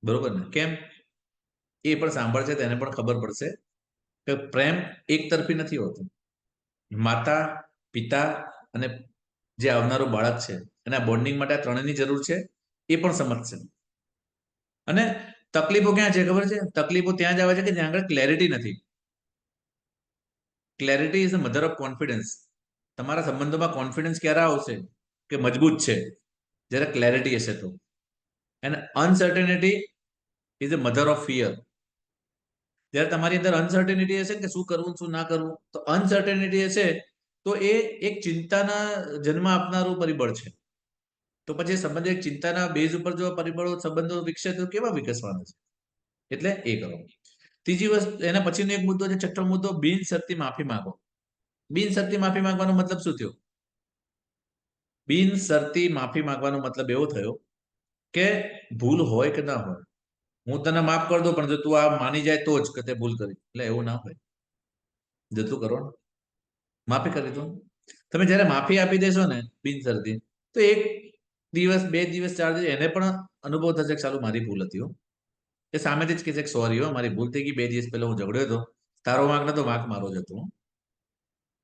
બરોબર ને? કેમ? એ પણ સાંભળશે તેને પણ ખબર પડશે કે પ્રેમ એક તરફી નથી હોતો. માતા, પિતા અને જે આવનારું બાળક છે એના બોન્ડિંગ માટે આ ત્રણેયની જરૂર છે, એ પણ સમજશે. અને તકલીફો ક્યાં છે ખબર છે? તકલીફો ત્યાં જ આવે છે કે જ્યાં આગળ ક્લેરિટી નથી. Clarity is the mother of confidence. તમારા સંબંધોમાં કોન્ફિડન્સ ક્યારે આવશે કે મજબૂત છે? જ્યારે ક્લેરિટી હશે તો. And uncertainty is the mother of fear. જ્યારે તમારી અંદર અનસર્ટેનિટી હશે કે શું કરવું શું ના કરવું, તો અનસર્ટેનિટી હશે તો એ એક ચિંતાના જન્મ આપનારું પરિબળ છે. તો પછી સંબંધ એક ચિંતાના બેઝ ઉપર જો પરિબળો સંબંધો વિકસે તો કેવા વિકસવાના છે? એટલે એ કરો. ત્રીજી વસ્તુ, એના પછીનો એક મુદ્દો છે, છઠ્ઠો મુદ્દો, બિનશરતી માફી માંગો. બિનશરતી માફી માંગવાનો મતલબ શું થયો? બિનશરતી માફી માંગવાનો મતલબ એવો થયો કે ભૂલ હોય કે ના હોય, હું તને માફ કરી દઉં પણ જો તું આ માની જાય તો જ કે તે ભૂલ કરી, એટલે એવું ના હોય. જતું કરો, માફી કરી દો. તમે જ્યારે માફી આપી દેશો ને બિનશરતી, તો એક દિવસ, 2 દિવસ, 4 દિવસ એને પણ અનુભવ થશે કે ચાલુ મારી ભૂલ હતી હો. એ સામેથી જ કહેશે કે સોરી હો, મારી ભૂલ થઈ ગઈ, 2 દિવસ પહેલા હું ઝઘડ્યો હતો, તારો વાંક નતો, વાંક મારો જ હતો.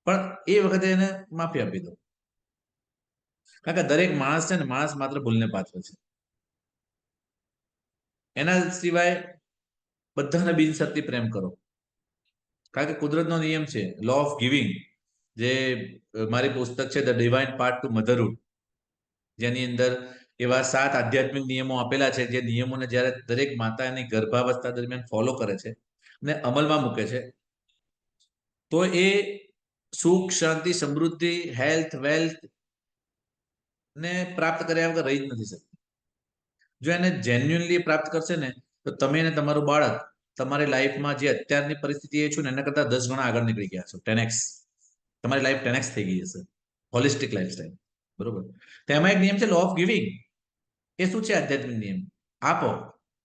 પણ એ વખતે એને માફી આપી દો. કારણ કે દરેક માણસ છે ને, માણસ માત્ર ભૂલને પાત્ર છે. એના સિવાય બધાને બિનશરતી પ્રેમ કરો. કારણ કે કુદરતનો નિયમ છે, લો ઓફ ગિવિંગ, જે મારી પુસ્તક છે the divine part to motherhood, જેની અંદર એવા 7 આધ્યાત્મિક નિયમો આપેલા છે, જે નિયમોને જ્યારે દરેક માતા એની ગર્ભાવસ્થા દરમિયાન ફોલો કરે છે અને અમલમાં મૂકે છે, તો એ સુખ, શાંતિ, સમૃદ્ધિ, હેલ્થ, વેલ્થ ને પ્રાપ્ત કર્યા વગર રહી જ નથી શકતી. જો એને જેન્યુઅનલી પ્રાપ્ત કરશે ને, તો તમે અને તમારું બાળક તમારી લાઈફમાં જે અત્યારની પરિસ્થિતિ એ છો ને એના કરતા 10 ગણા આગળ નીકળી ગયા છો, 10x. તમારી લાઈફ 10x થઈ ગઈ હશે, હોલિસ્ટિક લાઈફસ્ટાઈલ, બરોબર? તેમાં એક નિયમ છે લો ઓફ ગિવિંગ. એ શું છે? આધ્યાત્મિક નિયમ. આપો.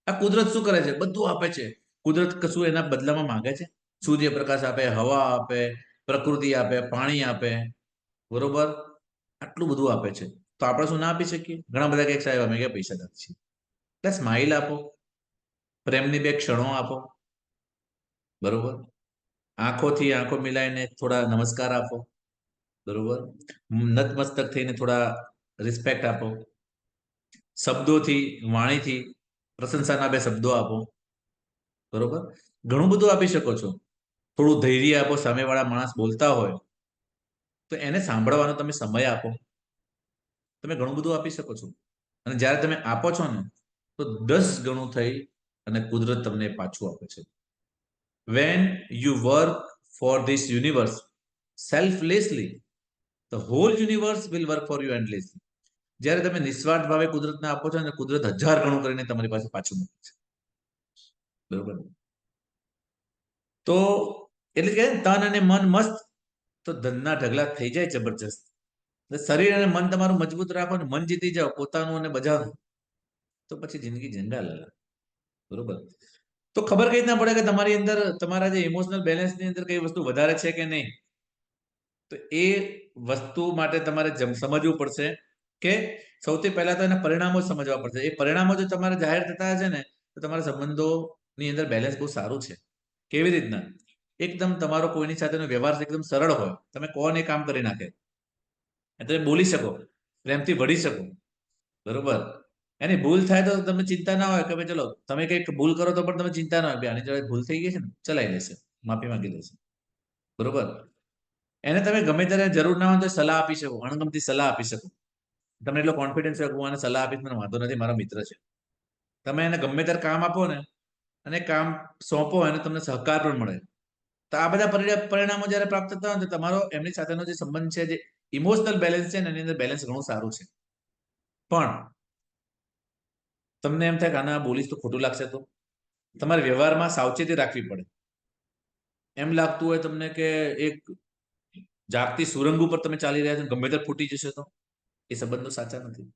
આ કુદરત શું કરે છે? બધું આપે છે. કુદરત કશું એના બદલામાં માંગે છે? સૂર્યપ્રકાશ આપે, હવા આપે, પ્રકૃતિ આપે, પાણી આપે, બરોબર? આટલું બધું આપે છે, તો આપણે શું ના આપી શકીએ? ઘણા બધા કંઈક સાહેબ અમે કે પૈસા નથી છીએ, એટલે સ્માઇલ આપો, પ્રેમની 2 ક્ષણો આપો, બરોબર? આંખોથી આંખો મિલાઈને થોડા નમસ્કાર આપો, બરોબર? નતમસ્તક થઈને થોડા રિસ્પેક્ટ આપો. શબ્દોથી, વાણીથી પ્રશંસાના 2 શબ્દો આપો, બરોબર? ઘણું બધું આપી શકો છો. થોડું ધૈર્ય આપો, સામેવાળા માણસ બોલતા હોય તો એને સાંભળવાનો તમે સમય આપો. તમે ઘણું બધું આપી શકો છો. અને જ્યારે તમે આપો છો ને, તો 10 ગણું થઈ અને કુદરત તમને પાછું આપે છે. When you work for this universe selflessly, the whole universe will work for you endlessly. જ્યારે તમે નિસ્વાર્થ ભાવે કુદરતને આપો છો અને કુદરત 1000 ગણું કરીને તમારી પાસે પાછું મૂકે છે, બરોબર? તો એટલે કે તન અને મન મસ્ત, તો ધનના ઢગલા થઈ જાય જબરજસ્ત. શરીર અને મન તમારું મજબૂત રાખો ને મન જીતી જાઓ પોતાનું અને બજારનું, તો પછી જિંદગી જંજાલ. બરોબર. તો ખબર કઈ રીતના પડે કે તમારી અંદર તમારા જે ઇમોશનલ બેલેન્સ ની અંદર કઈ વસ્તુ વધારે છે કે નહીં? તો એ વસ્તુ માટે તમારે સમજવું પડશે કે સૌથી પહેલા તો એના પરિણામો સમજવા પડશે. એ પરિણામો જો તમારે જાહેર થતા હશે ને તો તમારા સંબંધોની અંદર બેલેન્સ બહુ સારું છે. કેવી રીતના? એકદમ તમારો કોઈની સાથેનો વ્યવહાર એકદમ સરળ હોય, તમે કોને કામ કરી નાખે, તમે બોલી શકો, પ્રેમથી વળી શકો. બરોબર. એની ભૂલ થાય તો તમને ચિંતા ના હોય કે ભાઈ ચલો તમે કંઈક ભૂલ કરો તો પણ તમે ચિંતા ના હોય, આની જોડે ભૂલ થઈ ગઈ છે ને, ચલાવી લેશે, માફી માંગી લેશે. બરોબર. એને તમે ગમે ત્યારે જરૂર ના હોય તો સલાહ આપી શકો, અણગમતી સલાહ આપી શકો. તમને એટલો કોન્ફિડન્સ હોય કે હું આને સલાહ આપીશ, મને વાંધો નથી, મારા મિત્ર છે. તમે એને ગમે ત્યારે કામ આપો ને અને કામ સોંપો અને તમને સહકાર પણ મળે. તો આ બધા પરિણામો જયારે પ્રાપ્ત થતા હોય તો તમારો એમની સાથેનો જે સંબંધ છે, જે ઇમોશનલ બેલેન્સ છે ને એની અંદર બેલેન્સ ઘણું સારું છે. પણ તમને એમ થાય કે આના બોલીશ તો ખોટું લાગશે, તો તમારે વ્યવહારમાં સાવચેતી રાખવી પડે. એમ લાગતું હોય તમને કે એક જાગતી સુરંગ ઉપર તમે ચાલી રહ્યા છો, ગમે ત્યારે ફૂટી જશે, તો એ સંબંધો સાચા નથી.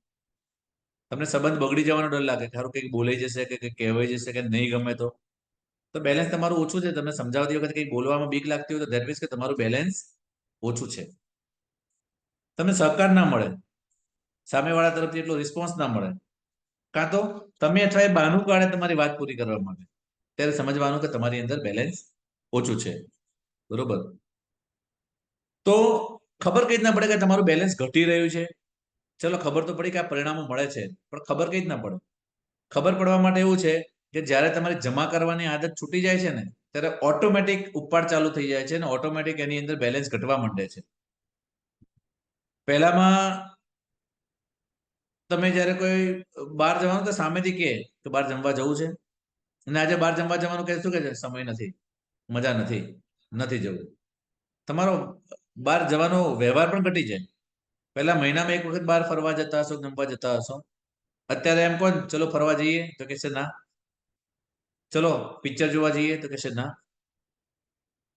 તમને સંબંધ બગડી જવાનો ડર લાગે, ખરું કંઈક બોલાઈ જશે કે કંઈક કહેવાઈ જશે કે નહીં ગમે તો બેલેન્સ તમારું ઓછું છે. તમે સમજાવતી વખતે કંઈક બોલવામાં બીક લાગતી હોય તો ધેટ મીન્સ કે તમારું બેલેન્સ ઓછું છે. તમને સહકાર ના મળે, સામેવાળા તરફથી એટલો રિસ્પોન્સ ના મળે, કાં તો તમે અથવા એ બહાનું કાઢે તમારી વાત પૂરી કરવા માટે, ત્યારે સમજવાનું કે તમારી અંદર બેલેન્સ ઓછું છે. બરોબર. તો ખબર કઈ રીતના પડે કે તમારું બેલેન્સ ઘટી રહ્યું છે? ચલો ખબર તો પડી કે આ પરિણામો મળે છે, પણ ખબર કઈ રીતના પડે? ખબર પડવા માટે એવું છે કે જ્યારે તમારી જમા કરવાની આદત છૂટી જાય છે ને ત્યારે ઓટોમેટિક ઉપાડ ચાલુ થઈ જાય છે અને ઓટોમેટિક એની અંદર બેલેન્સ ઘટવા માંડે છે. પહેલામાં તમે જ્યારે કોઈ બહાર જવાનું તો સામેથી કે બહાર જમવા જવું છે, અને આજે બહાર જમવા જવાનું કે શું કે છે? સમય નથી, મજા નથી, નથી જવું. તમારો બહાર જવાનો વ્યવહાર પણ ઘટી જાય. પહેલા મહિનામાં એક વખત બહાર ફરવા જતા હશો, જમવા જતા હશો. અત્યારે એમ કોણ ચલો ફરવા જઈએ તો કહેશે ના. ચલો પિક્ચર જોવા જઈએ તો કહેશે ના.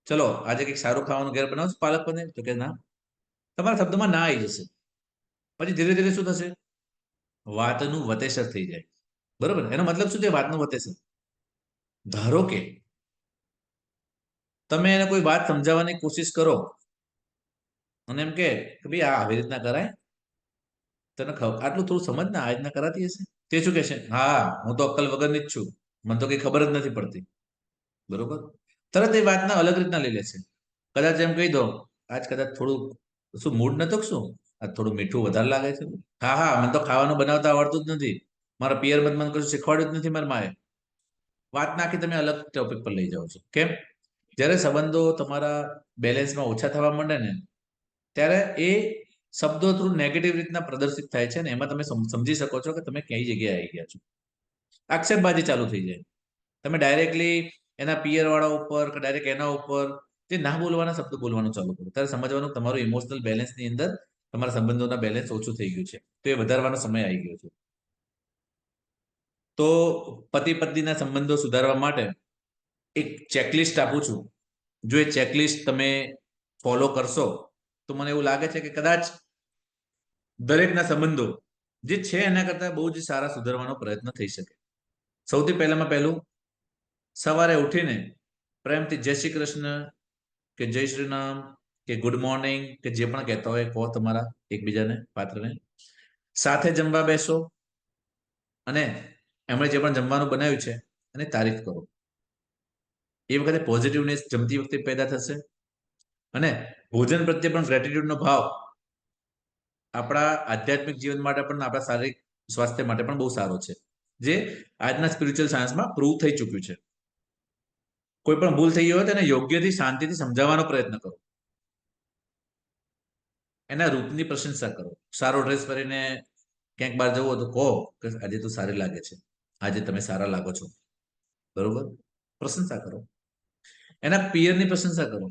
ચલો આજે કંઈક સારું ખાવાનું ઘેર બનાવશું પાલક પનીર તો કે ના. તમારા શબ્દમાં ના આવી જશે. પછી ધીરે ધીરે શું થશે? વાતનું વતેસર થઈ જાય. બરોબર. એનો મતલબ શું છે વાતનું વતેસર? ધારો કે તમે એને કોઈ વાત સમજાવવાની કોશિશ કરો અને એમ કે ભાઈ આ આવી રીતના કરાય, તને આટલું થોડું સમજ ને, આ રીતના કરાતી હશે. તે શું કહેશે? હા હું તો અક્કલ વગરની જ છું, મને તો કઈ ખબર જ નથી પડતી. બરોબર. તરત એ વાતના અલગ રીતના લઈ લેશે. કદાચ એમ કહી દો આજ કદાચ થોડું શું મૂડ નતો, શું આજ થોડું મીઠું વધારે લાગે છે. હા હા મને તો ખાવાનું બનાવતા આવડતું જ નથી, મારા પિયર બંધ મને કશું શીખવાડ્યું જ નથી મારી માએ. વાત નાખી તમે અલગ ટોપિક પર લઈ જાઓ છો. કેમ? જ્યારે સંબંધો તમારા બેલેન્સમાં ઓછા થવા માંડે ને ત્યારે એ શબ્દો થ્રુ નેગેટિવ રીતના પ્રદર્શિત થાય છે ને એમાં તમે સમજી શકો છો કે તમે કઈ જગ્યાએ આવી ગયા છો. આક્ષેપબાજી ચાલુ થઈ જાય. તમે ડાયરેક્ટલી એના પિયર વાળા ઉપર કે ડાયરેક્ટ એના ઉપર જે ના બોલવાના શબ્દો બોલવાનું ચાલુ કરો, ત્યારે સમજવાનું તમારું ઇમોશનલ બેલેન્સની અંદર તમારા સંબંધોના બેલેન્સ ઓછું થઈ ગયું છે, તો એ વધારવાનો સમય આવી ગયો છે. તો પતિ પત્નીના સંબંધો સુધારવા માટે એક ચેકલિસ્ટ આપું છું. જો એ ચેકલિસ્ટ તમે ફોલો કરશો તો મને એવું લાગે છે કે કદાચ દરેકના સંબંધો જે છે એના કરતા બહુ જ સારા સુધારવાનો પ્રયત્ન થઈ શકે. સૌથી પહેલામાં પહેલું, સવારે ઉઠીને પ્રેમથી જય શ્રી કૃષ્ણ કે જય શ્રી રામ કે ગુડ મોર્નિંગ કે જે પણ કહેતા હોય કહો તમારા એકબીજાને, પાત્રને. સાથે જમવા બેસો અને એમણે જે પણ જમવાનું બનાવ્યું છે એની તારીફ કરો. એ વખતે પોઝિટિવનેસ જમતી વખતે પેદા થશે અને ભોજન પ્રત્યે પણ ગ્રેટિટ્યુડનો ભાવ આપણા આધ્યાત્મિક જીવન માટે પણ આપણા શારીરિક સ્વાસ્થ્ય માટે પણ બહુ સારો છે, જે આજના સ્પિરિચ્યુઅલ સાયન્સમાં પ્રૂવ થઈ ચૂક્યું છે. કોઈ પણ ભૂલ થઈ હોય તેને યોગ્યથી શાંતિથી સમજાવવાનો પ્રયત્ન કરો. એના રૂપની પ્રશંસા કરો. સારો ડ્રેસ પહેરીને ક્યાંક બહાર જવો તો કહો કે આજે તો સારી લાગે છે, આજે તમે સારા લાગો છો. બરોબર. પ્રશંસા કરો. એના પિયરની પ્રશંસા કરો.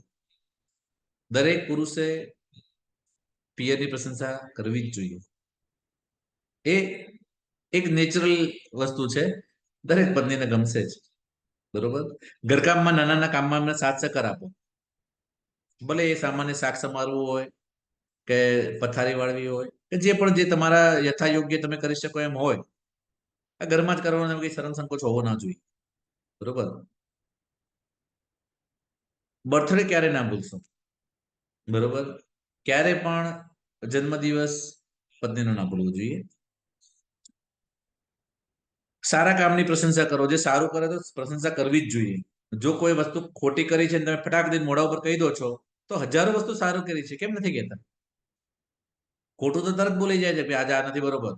દરેક પુરુષે પિયરની પ્રશંસા કરવી જ જોઈએ. એ એક નેચરલ વસ્તુ છે, દરેક પત્નીને ગમશે જ. બરોબર. ઘરકામમાં નાના નાના કામમાં એમને સાથ સહકાર આપો. ભલે એ સામાન્ય શાક સમારવું હોય કે પથારી વાળવી હોય કે જે પણ જે તમારા યથાયોગ્ય તમે કરી શકો એમ હોય, આ ઘરમાં જ કરવાનો કઈ શરમ સંકોચ હોવો ના જોઈએ. બરોબર. બર્થડે ક્યારે ના ભૂલશો. બરોબર. ક્યારે પણ જન્મદિવસ પત્નીનો ના ભૂલવો જોઈએ. સારા કામની પ્રશંસા કરો. જે સારું કરે તો પ્રશંસા કરવી જ જોઈએ. જો કોઈ વસ્તુ ખોટી કરી છે તમે ફટાક દઈને મોઢા ઉપર કહી દો છો, તો હજારો વસ્તુ સારું કરી છે કેમ નથી કહેતા? ખોટું તો તરત બોલી જાય છે કે આજે આ નથી બરોબર.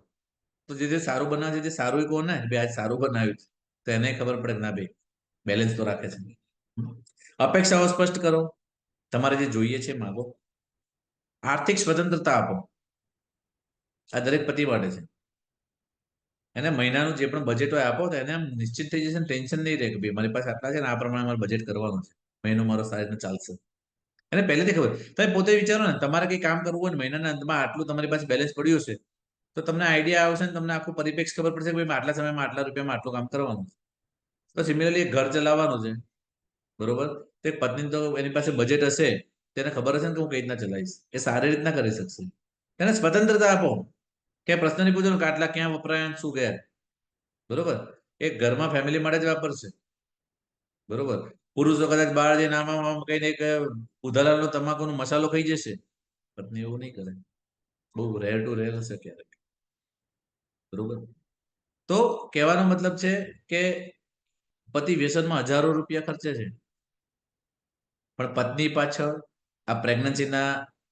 તો જે સારું બનાવે છે, જે સારું કહો ને બે આજ સારું બનાવ્યું છે, તો એને ખબર પડે કે ના ભાઈ બેલેન્સ તો રાખે છે. અપેક્ષાઓ સ્પષ્ટ કરો. તમારે જે જોઈએ છે માગો. આર્થિક સ્વતંત્રતા આપો. આ દરેક પતિ માટે છે. એને મહિનાનું જે પણ બજેટ હોય આપો તો એને આમ નિશ્ચિત થઈ જશે, ટેન્શન નહીં રહે કે ભાઈ મારી પાસે આટલા છે ને આ પ્રમાણે મારે બજેટ કરવાનું છે, મહિનો મારો સારી રીતે ચાલશે. એને પહેલેથી ખબર. તમે પોતે વિચારો ને, તમારે કઈ કામ કરવું હોય ને મહિનાના અંતમાં આટલું તમારી પાસે બેલેન્સ પડ્યું છે, તો તમને આઈડિયા આવશે ને તમને આખું પરિપ્રેક્ષ ખબર પડશે કે ભાઈ આટલા સમયમાં આટલા રૂપિયામાં આટલું કામ કરવાનું છે. તો સિમિલરલી એક ઘર ચલાવવાનું છે, બરોબર. તો એક પત્ની તો એની પાસે બજેટ હશે, તેને ખબર હશે ને કે હું કઈ રીતના ચલાવીશ, એ સારી રીતના કરી શકશે. એને સ્વતંત્રતા આપો. કે પ્રશ્ન નહીં પૂછો કે આટલા ક્યાં વપરાય શું ગયા, બરોબર. એક ઘરમાં ફેમિલી માટે જ વાપરશે, બરોબર. પુરુષો કદાચ બહાર જઈને આમાં કહીને એક ઉધારાનો તમાકુનો મસાલો ખાઈ જશે, પત્ની એવું નહીં કરે. બહુ રેર ટુ રેર હશે ક્યારેક, બરોબર. તો કહેવાનો મતલબ છે કે પતિ વ્યસનમાં હજારો રૂપિયા ખર્ચે છે, પણ પત્ની પાછળ આ પ્રેગ્નન્સીના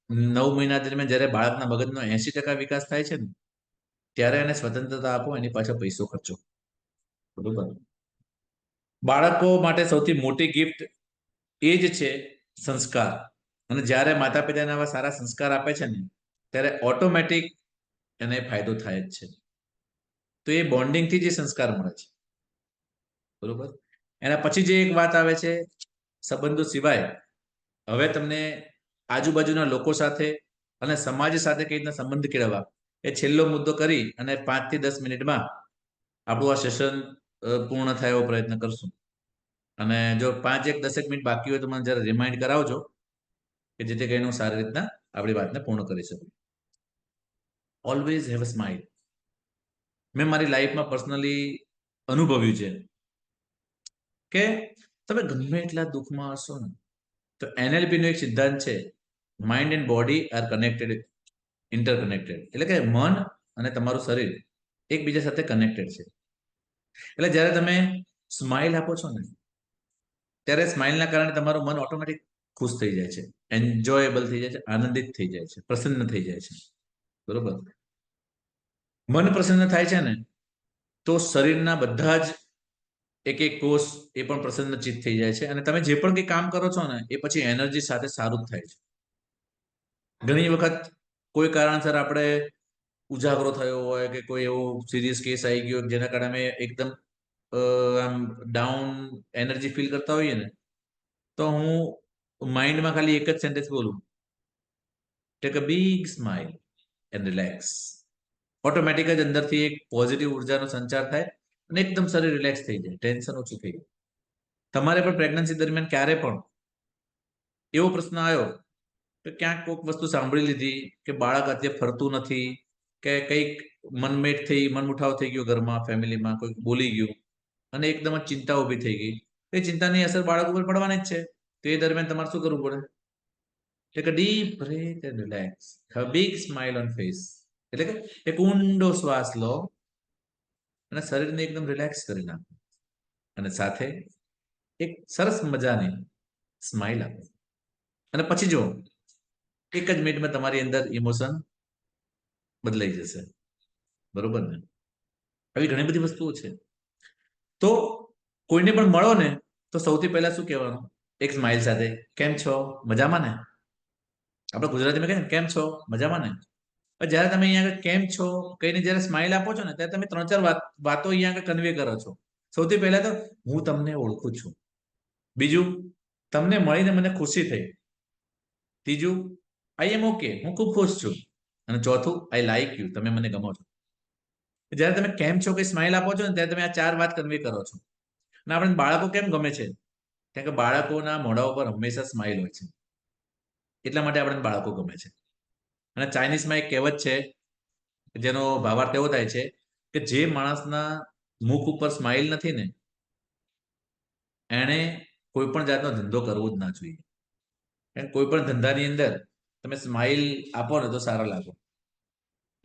9 મહિના દરમિયાન જ્યારે બાળકના મગજનો 80% વિકાસ થાય છે ને, ત્યારે એને સ્વતંત્રતા આપો, એની પાછળ પૈસો ખર્ચો, બરોબર. બાળકો માટે સૌથી મોટી ગિફ્ટ એ જ છે સંસ્કાર. અને જ્યારે માતા પિતાને આવા સારા સંસ્કાર આપે છે ને, ત્યારે ઓટોમેટિક એને ફાયદો થાય જ છે. તો એ બોન્ડિંગથી જે સંસ્કાર મળે છે, બરોબર. એના પછી જે એક વાત આવે છે સંબંધો સિવાય, હવે તમને આજુબાજુના લોકો સાથે અને સમાજ સાથે કઈ રીતના સંબંધ કેળવવા, એ છેલ્લો મુદ્દો કરી અને 5 થી 10 મિનિટમાં આપણું આ સેશન પૂર્ણ થાય એવો પ્રયત્ન કરશું. અને જો 5-10 મિનિટ બાકી હોય તો મને જરા રિમાઇન્ડ કરાવજો કે જેથી કરીને હું સારી રીતના આપણી વાતને પૂર્ણ કરી શકું. Always have a smile. મેં મારી લાઈફમાં પર્સનલી અનુભવ્યું છે કે તમે ગમે એટલા દુઃખમાં હશો ને, તો NLP નો એક સિદ્ધાંત છે, mind and body are connected, interconnected. એટલે કે મન અને તમારું શરીર એકબીજા સાથે કનેક્ટેડ છે. એટલે જ્યારે તમે સ્માઇલ આપો છો ને, ત્યારે સ્માઇલના કારણે તમારું મન ઓટોમેટિક ખુશ થઈ જાય છે, એન્જોયેબલ થઈ જાય છે, આનંદિત થઈ જાય છે, પ્રસન્ન થઈ જાય છે, બરોબર. મન પ્રસન્ન થાય છે ને, તો શરીરના બધા જ એક એક કોષ એ પણ પ્રસન્નચિત્ત થઈ જાય છે, અને તમે જે પણ કંઈ કામ કરો છો ને એ પછી એનર્જી સાથે સારું જ થાય છે. ઘણી વખત કોઈ કારણસર આપણે ઉજાગરો થયો હોય કે કોઈ એવો સિરિયસ કેસ આવી ગયો જેના કારણે અમે એકદમ આમ ડાઉન એનર્જી ફીલ કરતા હોઈએ ને, તો હું માઇન્ડમાં ખાલી એક જ સેન્ટેન્સ બોલું, take a big smile and relax. Automatic જ અંદરથી એક પોઝિટિવ ઉર્જાનો સંચાર થાય અને એકદમ શરીર રિલેક્સ થઈ જાય, ટેન્શન ઓછું થઈ જાય. તમારે પણ પ્રેગ્નન્સી દરમિયાન ક્યારે પણ એવો પ્રશ્ન આવ્યો કે ક્યાંક કોઈક વસ્તુ સાંભળી લીધી કે બાળક અત્યારે ફરતું નથી કે કંઈક મનમેટ થઈ, મનમુઠાવ થઈ ગયો ઘરમાં, ફેમિલીમાં કોઈક બોલી ગયું અને એકદમ જ ચિંતા ઊભી થઈ ગઈ, એ ચિંતાની અસર બાળક ઉપર પડવાની જ છે. તો એ દરમિયાન તમારે શું કરવું પડે? Take a deep breath and relax, have big smile on face. એટલે કે એક ઊંડો શ્વાસ લો અને શરીરને એકદમ રિલેક્સ કરી નાખો, અને સાથે એક સરસ મજાની સ્માઇલ આપો. અને પછી જો એક જ મિનિટમાં તમારી અંદર ઇમોશન બદલાઈ જશે, બરોબર ને? આવી ઘણી બધી વસ્તુઓ છે. તો કોઈને પણ મળો ને તો સૌથી પહેલા શું કહેવાનું? એક સ્માઇલ સાથે, કેમ છો, મજામાં ને? આપણે ગુજરાતીમાં કહીએ ને કેમ છો, મજામાં ને? જ્યારે તમે અહીંયા આગળ કેમ છો કહીને જ્યારે સ્માઇલ આપો છો ને, ત્યારે તમે 3-4 વાતો અહીંયા આગળ કન્વે કરો છો. સૌથી પહેલા તો હું તમને ઓળખું છું. બીજું, તમને મળીને મને ખુશી થઈ. ત્રીજું, આઈ એમ ઓકે, હું ખૂબ ખુશ છું. અને ચોથું, આઈ લાઈક યુ, તમે મને ગમો છો. જ્યારે તમે કેમ છો કે સ્માઇલ આપો છો ને, ત્યારે તમે આ 4 વાત કન્વે કરો છો. અને આપણે બાળકો કેમ ગમે છે? કારણ કે બાળકોના મોઢા ઉપર હંમેશા સ્માઇલ હોય છે, એટલા માટે આપણે બાળકો ગમે છે. અને ચાઇનીઝમાં એક કહેવત છે જેનો ભાવાર્થ એવો થાય છે કે જે માણસના મુખ ઉપર સ્માઇલ નથી ને એણે કોઈ પણ જાતનો ધંધો કરવો જ ના જોઈએ. કારણ કોઈ પણ ધંધાની અંદર તમે સ્માઇલ આપો ને તો સારા લાગો.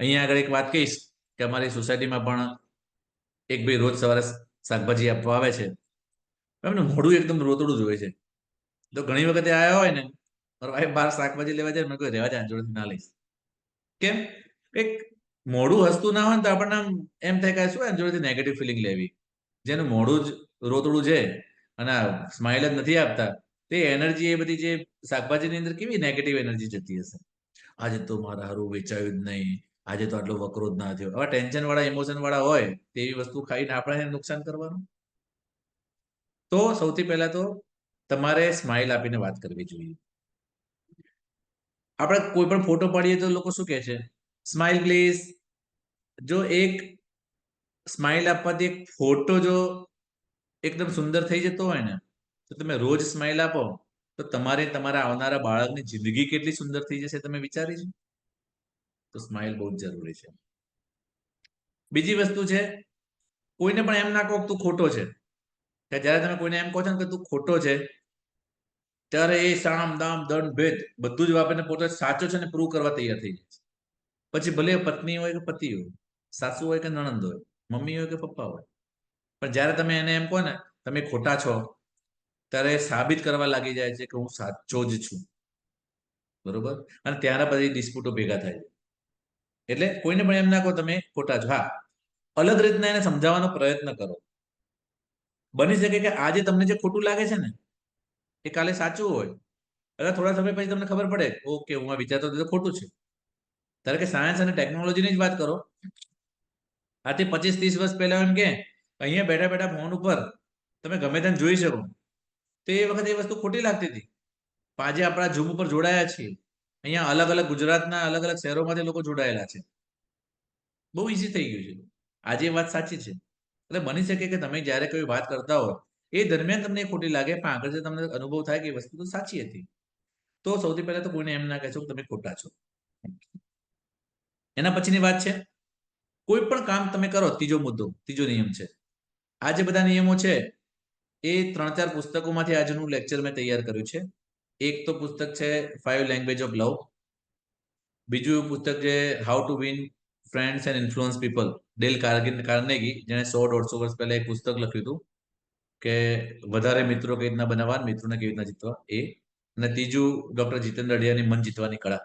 અહીંયા આગળ એક વાત કહીશ કે અમારી સોસાયટીમાં પણ એક ભાઈ રોજ સવારે શાકભાજી આપવા આવે છે. એમનું મોઢું એકદમ રોતડું જ હોય છે. તો ઘણી વખતે આવ્યા હોય ને મારો ભાઈ બહાર શાકભાજી લેવા જાય મેં કહ્યું રહેવા જાય જોડેથી ના લઈશ. કેમ? એક મોઢું હસતું ના હોય ને તો આપણને એમ થાય કે શું એમ જોડેથી નેગેટિવ ફિલિંગ લેવી. જેનું મોઢું જ રોતડું છે અને સ્માઇલ જ નથી આપતા તે એનર્જી એ બધી જે શાકભાજીની અંદર કેવી નેગેટિવ એનર્જી જતી હશે. આજે તો મારા હારું વેચાયું જ નહીં, આજે તો આટલો વકરો જ ના થયો. હવે ટેન્શન વાળા ઇમોશન વાળા હોય તેવી વસ્તુ ખાઈને આપણે નુકસાન કરવાનું. તો સૌથી પહેલા તો તમારે સ્માઇલ આપીને વાત કરવી જોઈએ. આપણે કોઈ પણ ફોટો પાડીએ તો લોકો શું કહે છે? Smile please. જો એક સ્માઇલ આપવાથી એક ફોટો જો એકદમ સુંદર થઈ જતો હોય ને તો તમે રોજ સ્માઇલ આપો તો તમારે તમારા આવનારા બાળકની જિંદગી કેટલી સુંદર થઈ જશે તમે વિચારી છે? તો સ્માઇલ બહુ જ જરૂરી છે. બીજી વસ્તુ છે કોઈને પણ એમ ના કહો તું ખોટો છે. કે જ્યારે તમે કોઈને એમ કહો છો ને કે તું ખોટો છે ત્યારે એ સામ દામ દંડ ભેદ બધું જ વાપરીને પોતે સાચો છે ને પ્રૂવ કરવા તૈયાર થઈ જાય છે. પછી ભલે પત્ની હોય કે પતિ હોય, સાસુ હોય કે નણંદ હોય, મમ્મી હોય કે પપ્પા હોય, પણ જ્યારે તમે એને એમ કહો ને તમે ખોટા છો ત્યારે સાબિત કરવા લાગી જાય છે કે હું સાચો જ છું. બરોબર? અને ત્યારે પછી ડિસ્પ્યુટો ભેગા થાય. એટલે કોઈને પણ એમ ના કહો તમે ખોટા છો. હા, અલગ રીતના એને સમજાવવાનો પ્રયત્ન કરો. બની શકે કે આજે તમને જે ખોટું લાગે છે ને એ કાલે સાચું હોય. એટલે થોડા સમય પછી તમને ખબર પડે ઓકે હું આ વિચારતો હતો તો ખોટું છે. ધારો કે સાયન્સ અને ટેકનોલોજીની જ વાત કરો. આથી 25-30 વર્ષ પહેલા એમ કે અહીંયા બેઠા બેઠા ફોન ઉપર તમે ગમે તેને જોઈ શકો. તો એ વખતે એ વસ્તુ ખોટી લાગતી હતી. આજે આપણા ઝૂમ ઉપર જોડાયા છીએ. અહીંયા અલગ અલગ ગુજરાતના અલગ અલગ શહેરોમાંથી લોકો જોડાયેલા છે. બહુ ઈઝી થઈ ગયું છે. આજે એ વાત સાચી છે. એટલે બની શકે કે તમે જ્યારે કોઈ વાત કરતા હો એ દરમિયાન તમને ખોટી લાગે પણ આગળ તમને અનુભવ થાય કે એ વસ્તુ તો સાચી હતી. તો સૌથી પહેલા તો કોઈને એમ ના કહેશો કે તમે ખોટા છો. એના પછીની વાત છે કોઈ પણ કામ તમે કરો ત્રીજો મુદ્દો, ત્રીજો નિયમ છે. આ જે બધા નિયમો છે એ 3-4 પુસ્તકોમાંથી આજનું લેક્ચર મેં તૈયાર કર્યું છે. એક તો પુસ્તક છે 5 લેંગ્વેજ ઓફ લવ. બીજું પુસ્તક છે how to win friends and influence people, Dale Carnegie, જેણે 100-150 વર્ષ પહેલા એક પુસ્તક લખ્યું હતું કે વધારે મિત્રો કેવી રીતના બનાવવા, મિત્રોને કેવી રીતના જીતવા એ. અને ત્રીજું ડોક્ટર જીતેન્દ્ર અઢિયાની મન જીતવાની કળા.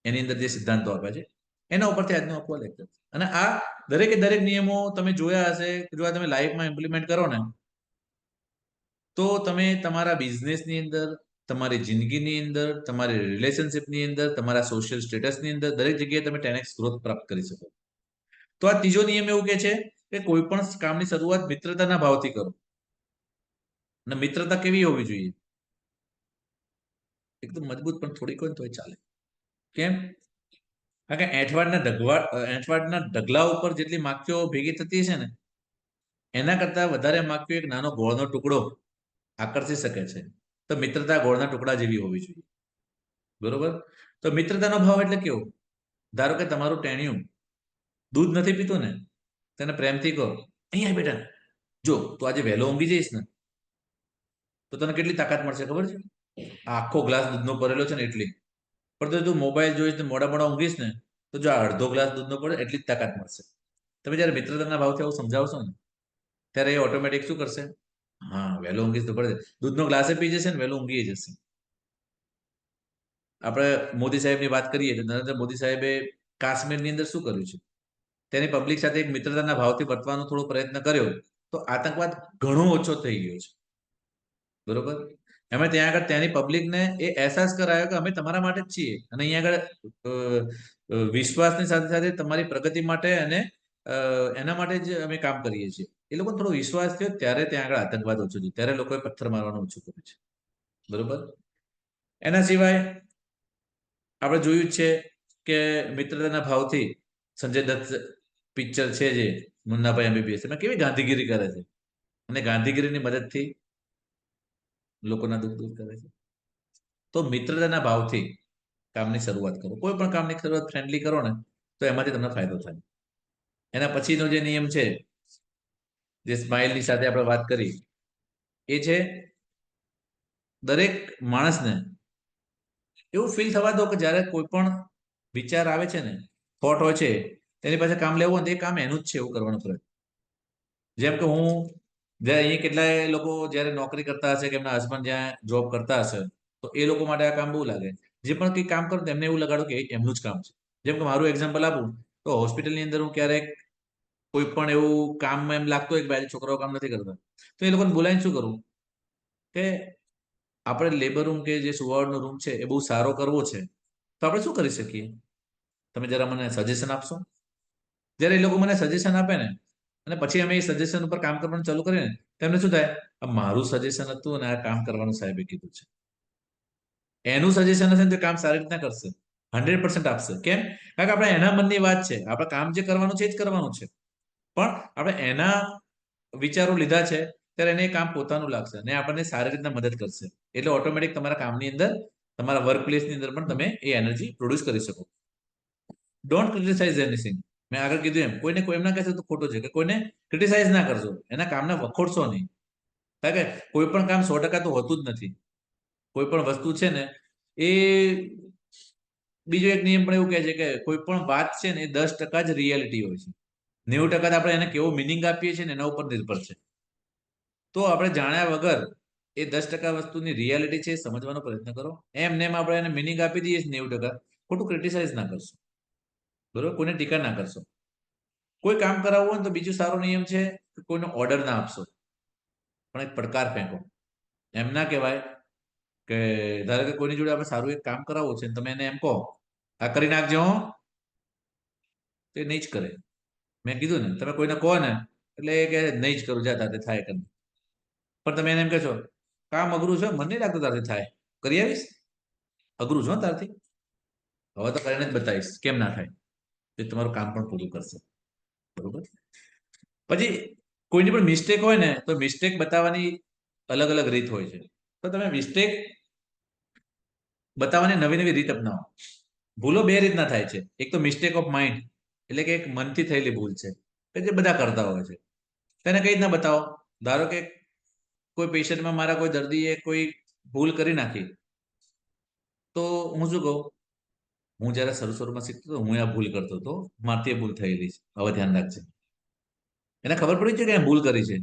એની અંદર જે સિદ્ધાંતો આપ્યા છે એના ઉપરથી આજનો આખો લેક્ચર. અને આ દરેકે દરેક નિયમો તમે જોયા હશે કે જો આ તમે લાઈફમાં ઇમ્પ્લિમેન્ટ કરો ને તો તમે તમારા બિઝનેસની અંદર, તમારી જિંદગીની અંદર, તમારી રિલેશનશિપની અંદર, તમારા સોશિયલ સ્ટેટસની અંદર દરેક જગ્યાએ તમે 10x ગ્રોથ પ્રાપ્ત કરી શકો. તો આ ત્રીજો નિયમ એવું કે છે કે કોઈ પણ કામની શરૂઆત મિત્રતાના ભાવથી કરો. અને મિત્રતા કેવી હોવી જોઈએ? એકદમ મજબૂત પણ થોડીક હોય ને તોય ચાલે. કેમ? કારણ કે એંઠવાડના ઢગલા ઉપર જેટલી માખીઓ ભેગી થતી છે ને એના કરતા વધારે માખીઓ એક નાનો ગોળનો ટુકડો આકર્ષી શકે છે. તો મિત્રતા ગોળના ટુકડા જેવી હોવી જોઈએ. બરોબર? તો મિત્રતાનો ભાવ એટલે કેવો? ધારો કે તમારું ટેણિયું દૂધ નથી પીતું ને તેને પ્રેમથી કહો અહીંયા બેટા જો તું આજે વહેલો ઊંઘી જઈશ ને તો તને કેટલી તાકાત મળશે ખબર છે? આખો ગ્લાસ દૂધનો ભરેલો છે ને એટલી. પણ તો તું મોબાઈલ જોઈશ ને મોડા મોડા ઊંઘીશ ને તો જો અડધો ગ્લાસ દૂધનો પડે એટલી જ તાકાત મળશે. તમે જ્યારે મિત્રતાના ભાવથી આવું સમજાવશો ને ત્યારે એ ઓટોમેટિક શું કરશે? હા વહેલો ઊંઘીશ તો પડે દૂધનો ગ્લાસે પી જશે ને વહેલો ઊંઘી જશે. આપણે મોદી સાહેબની વાત કરીએ તો નરેન્દ્ર મોદી સાહેબે કાશ્મીરની અંદર શું કર્યું છે? તેની પબ્લિક સાથે એક મિત્રતાના ભાવથી વર્તવાનો થોડો પ્રયત્ન કર્યો તો આતંકવાદ ઘણો ઓછો થઈ ગયો છે. બરોબર? એમાં ત્યાં આગળ ત્યાંની પબ્લિકને એ અહેસાસ કરાયો કે અમે તમારા માટે જ છીએ અને અહીંયા આગળ વિશ્વાસની સાથે સાથે તમારી પ્રગતિ માટે અને એના માટે જ અમે કામ કરીએ છીએ. એ લોકોને થોડો વિશ્વાસ થયો ત્યારે ત્યાં આગળ આતંકવાદ ઓછો થયો ત્યારે લોકોએ પથ્થર મારવાનું ઓછું કર્યું છે. બરોબર? એના સિવાય આપણે જોયું જ છે કે મિત્રતાના ભાવથી સંજય દત્ત પિક્ચર છે જે મુન્નાભાઈ એમબીબીએસ એમાં કેવી ગાંધીગીરી કરે છે અને ગાંધીગીરીની મદદથી લોકોના દુઃખ દૂર કરે છે. તો મિત્રતાના ભાવથી કામની શરૂઆત કરો. કોઈ પણ કામની શરૂઆત ફ્રેન્ડલી કરો ને તો એમાંથી તમને ફાયદો થાય. એના પછીનો જે નિયમ છે, જે સ્માઇલની સાથે આપણે વાત કરી, એ છે દરેક માણસને એવું ફીલ થવા દો કે જ્યારે કોઈ પણ વિચાર આવે છે ને, થોટ હોય છે, તેની પાસે કામ લેવું હોય તે કામ એનું જ છે એવું કરવાનો પ્રયત્ન. જેમ કે હું જ્યારે અહીંયા કેટલાય લોકો જ્યારે નોકરી કરતા હશે કે એમના હસબન્ડ જ્યાં જોબ કરતા હશે તો એ લોકો માટે આ કામ બહુ લાગે. જે પણ કંઈ કામ કરો તેમને એવું લગાડો કે એમનું જ કામ છે. જેમ કે મારું એક્ઝામ્પલ આપું તો હોસ્પિટલની અંદર હું ક્યારેક કોઈ પણ એવું કામમાં એમ લાગતું હોય કે ભાઈ છોકરાઓ કામ નથી કરતા તો એ લોકોને બોલાવીને શું કરું કે આપણે લેબર રૂમ કે જે સુવાડનો રૂમ છે એ બહુ સારો કરવો છે તો આપણે શું કરી શકીએ, તમે જરા મને સજેશન આપશો. જ્યારે એ લોકો મને સજેશન આપે ને અને પછી અમે એ સજેશન ઉપર કામ કરવાનું ચાલુ કરીએ ને તેમને શું થાય, આ મારું સજેશન હતું અને આ કામ કરવાનું સાહેબે કીધું છે. એનું સજેશન હશે ને તો કામ સારી રીતના કરશે, 100% આપશે. કેમ? કારણ કે આપણે એના મનની વાત છે, આપણે કામ જે કરવાનું છે એ જ કરવાનું છે, પણ આપણે એના વિચારો લીધા છે ત્યારે એને કામ પોતાનું લાગશે અને આપણને સારી રીતના મદદ કરશે. એટલે ઓટોમેટિક તમારા કામની અંદર, તમારા વર્ક પ્લેસની અંદર પણ તમે એ એનર્જી પ્રોડ્યુસ કરી શકો. Don't criticise anything. મેં આગળ કીધું એમ કોઈને કોઈ એમ ના કહેશો તો ખોટો છે કે કોઈને ક્રિટિસાઇઝ ના કરશો, એના કામને વખોડશો નહીં. કારણ કે કોઈ પણ કામ 100% તો હોતું જ નથી. કોઈ પણ વસ્તુ છે ને એ બીજો એક નિયમ પણ એવું કહે છે કે કોઈ પણ વાત છે ને એ 10% જ રિયાલિટી હોય છે, 90% આપણે એને કેવો મિનિંગ આપીએ છીએ ને એના ઉપર નિર્ભર છે. તો આપણે જાણ્યા વગર એ 10% વસ્તુની રિયાલિટી છે સમજવાનો પ્રયત્ન કરો. એમને એમ આપણે એને મિનિંગ આપી દઈએ 90%, ખોટું ક્રિટિસાઇઝ ના કરશો, બરોબર? કોઈને ટીકા ના કરશો. કોઈ કામ કરાવવું હોય તો બીજો સારો નિયમ છે કે કોઈને ઓર્ડર ના આપશો, પણ એક પડકાર ફેંકો. એમ ના કહેવાય કે ધારો કે કોઈની જોડે આપણે સારું એક કામ કરાવવું છે તમે એને એમ કહો આ કરી નાખજો, તે નહીં જ કરે. મેં કીધું ને તમે કોઈને કહો ને એટલે એ કે નહીં જ કરું, જા તારે થાય કરી. પણ તમે એને એમ કહેશો કામ અઘરું છે, મને નહીં લાગતું તારથી થાય, કરી આવીશ, અઘરું છે તારથી, હવે તો કરીને જ બતાવીશ કેમ ના થાય. એ તમારું કામ પણ પૂરું કરશે, બરોબર? પછી કોઈની પણ મિસ્ટેક હોય ને તો મિસ્ટેક બતાવવાની અલગ અલગ રીત હોય છે. તો તમે મિસ્ટેક બતાવવાની નવી નવી રીત અપનાવો. ભૂલો બે રીતના થાય છે. એક તો મિસ્ટેક ઓફ માઇન્ડ, એટલે કે એક મનથી થયેલી ભૂલ છે કે જે બધા કરતા હોય છે. તેને કઈ રીતના બતાવો? ધારો કે કોઈ પેશન્ટમાં મારા કોઈ દર્દીએ કોઈ ભૂલ કરી નાખી તો હું શું કહું, હું જયારે શરૂમાં શીખતો હતો હું આ ભૂલ કરતો હતો, મારથી ભૂલ થયેલી છે, હવે ધ્યાન રાખજે. એને ખબર પડી છે કે ભૂલ કરી છે,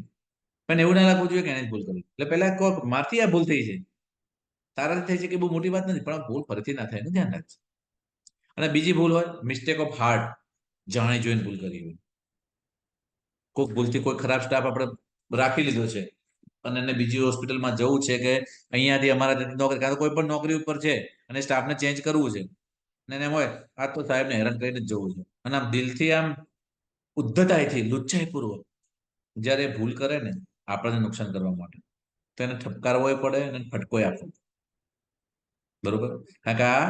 પણ એવું ના લાગવું જોઈએ કે એને જ ભૂલ કરી. એટલે પહેલા કહો મારથી આ ભૂલ થઈ છે, તારાથી થઈ છે કે બહુ મોટી વાત નથી, પણ આ ભૂલ ફરીથી ના થાય એનું ધ્યાન રાખજે. અને બીજી ભૂલ હોય મિસ્ટેક ઓફ હાર્ટ, જાણી જોઈને ભૂલ કરી હોય. કોઈ ભૂલથી કોઈ ખરાબ સ્ટાફ આપણે રાખી લીધો છે અને એને બીજી હોસ્પિટલમાં જવું છે કે અહીંયાથી અમારા નોકરી કાં તો કોઈ પણ નોકરી ઉપર છે અને સ્ટાફને ચેન્જ કરવું છે અને એમ હોય આ તો સાહેબને હેરાન કરીને જ જવું છે અને આમ દિલથી આમ ઉદ્ધતાઈથી લુચ્ચાઈપૂર્વક જ્યારે ભૂલ કરે ને આપણને નુકસાન કરવા માટે તો એને ઠપકારવો પડે અને ફટકો આપવો, બરોબર? કારણ કે આ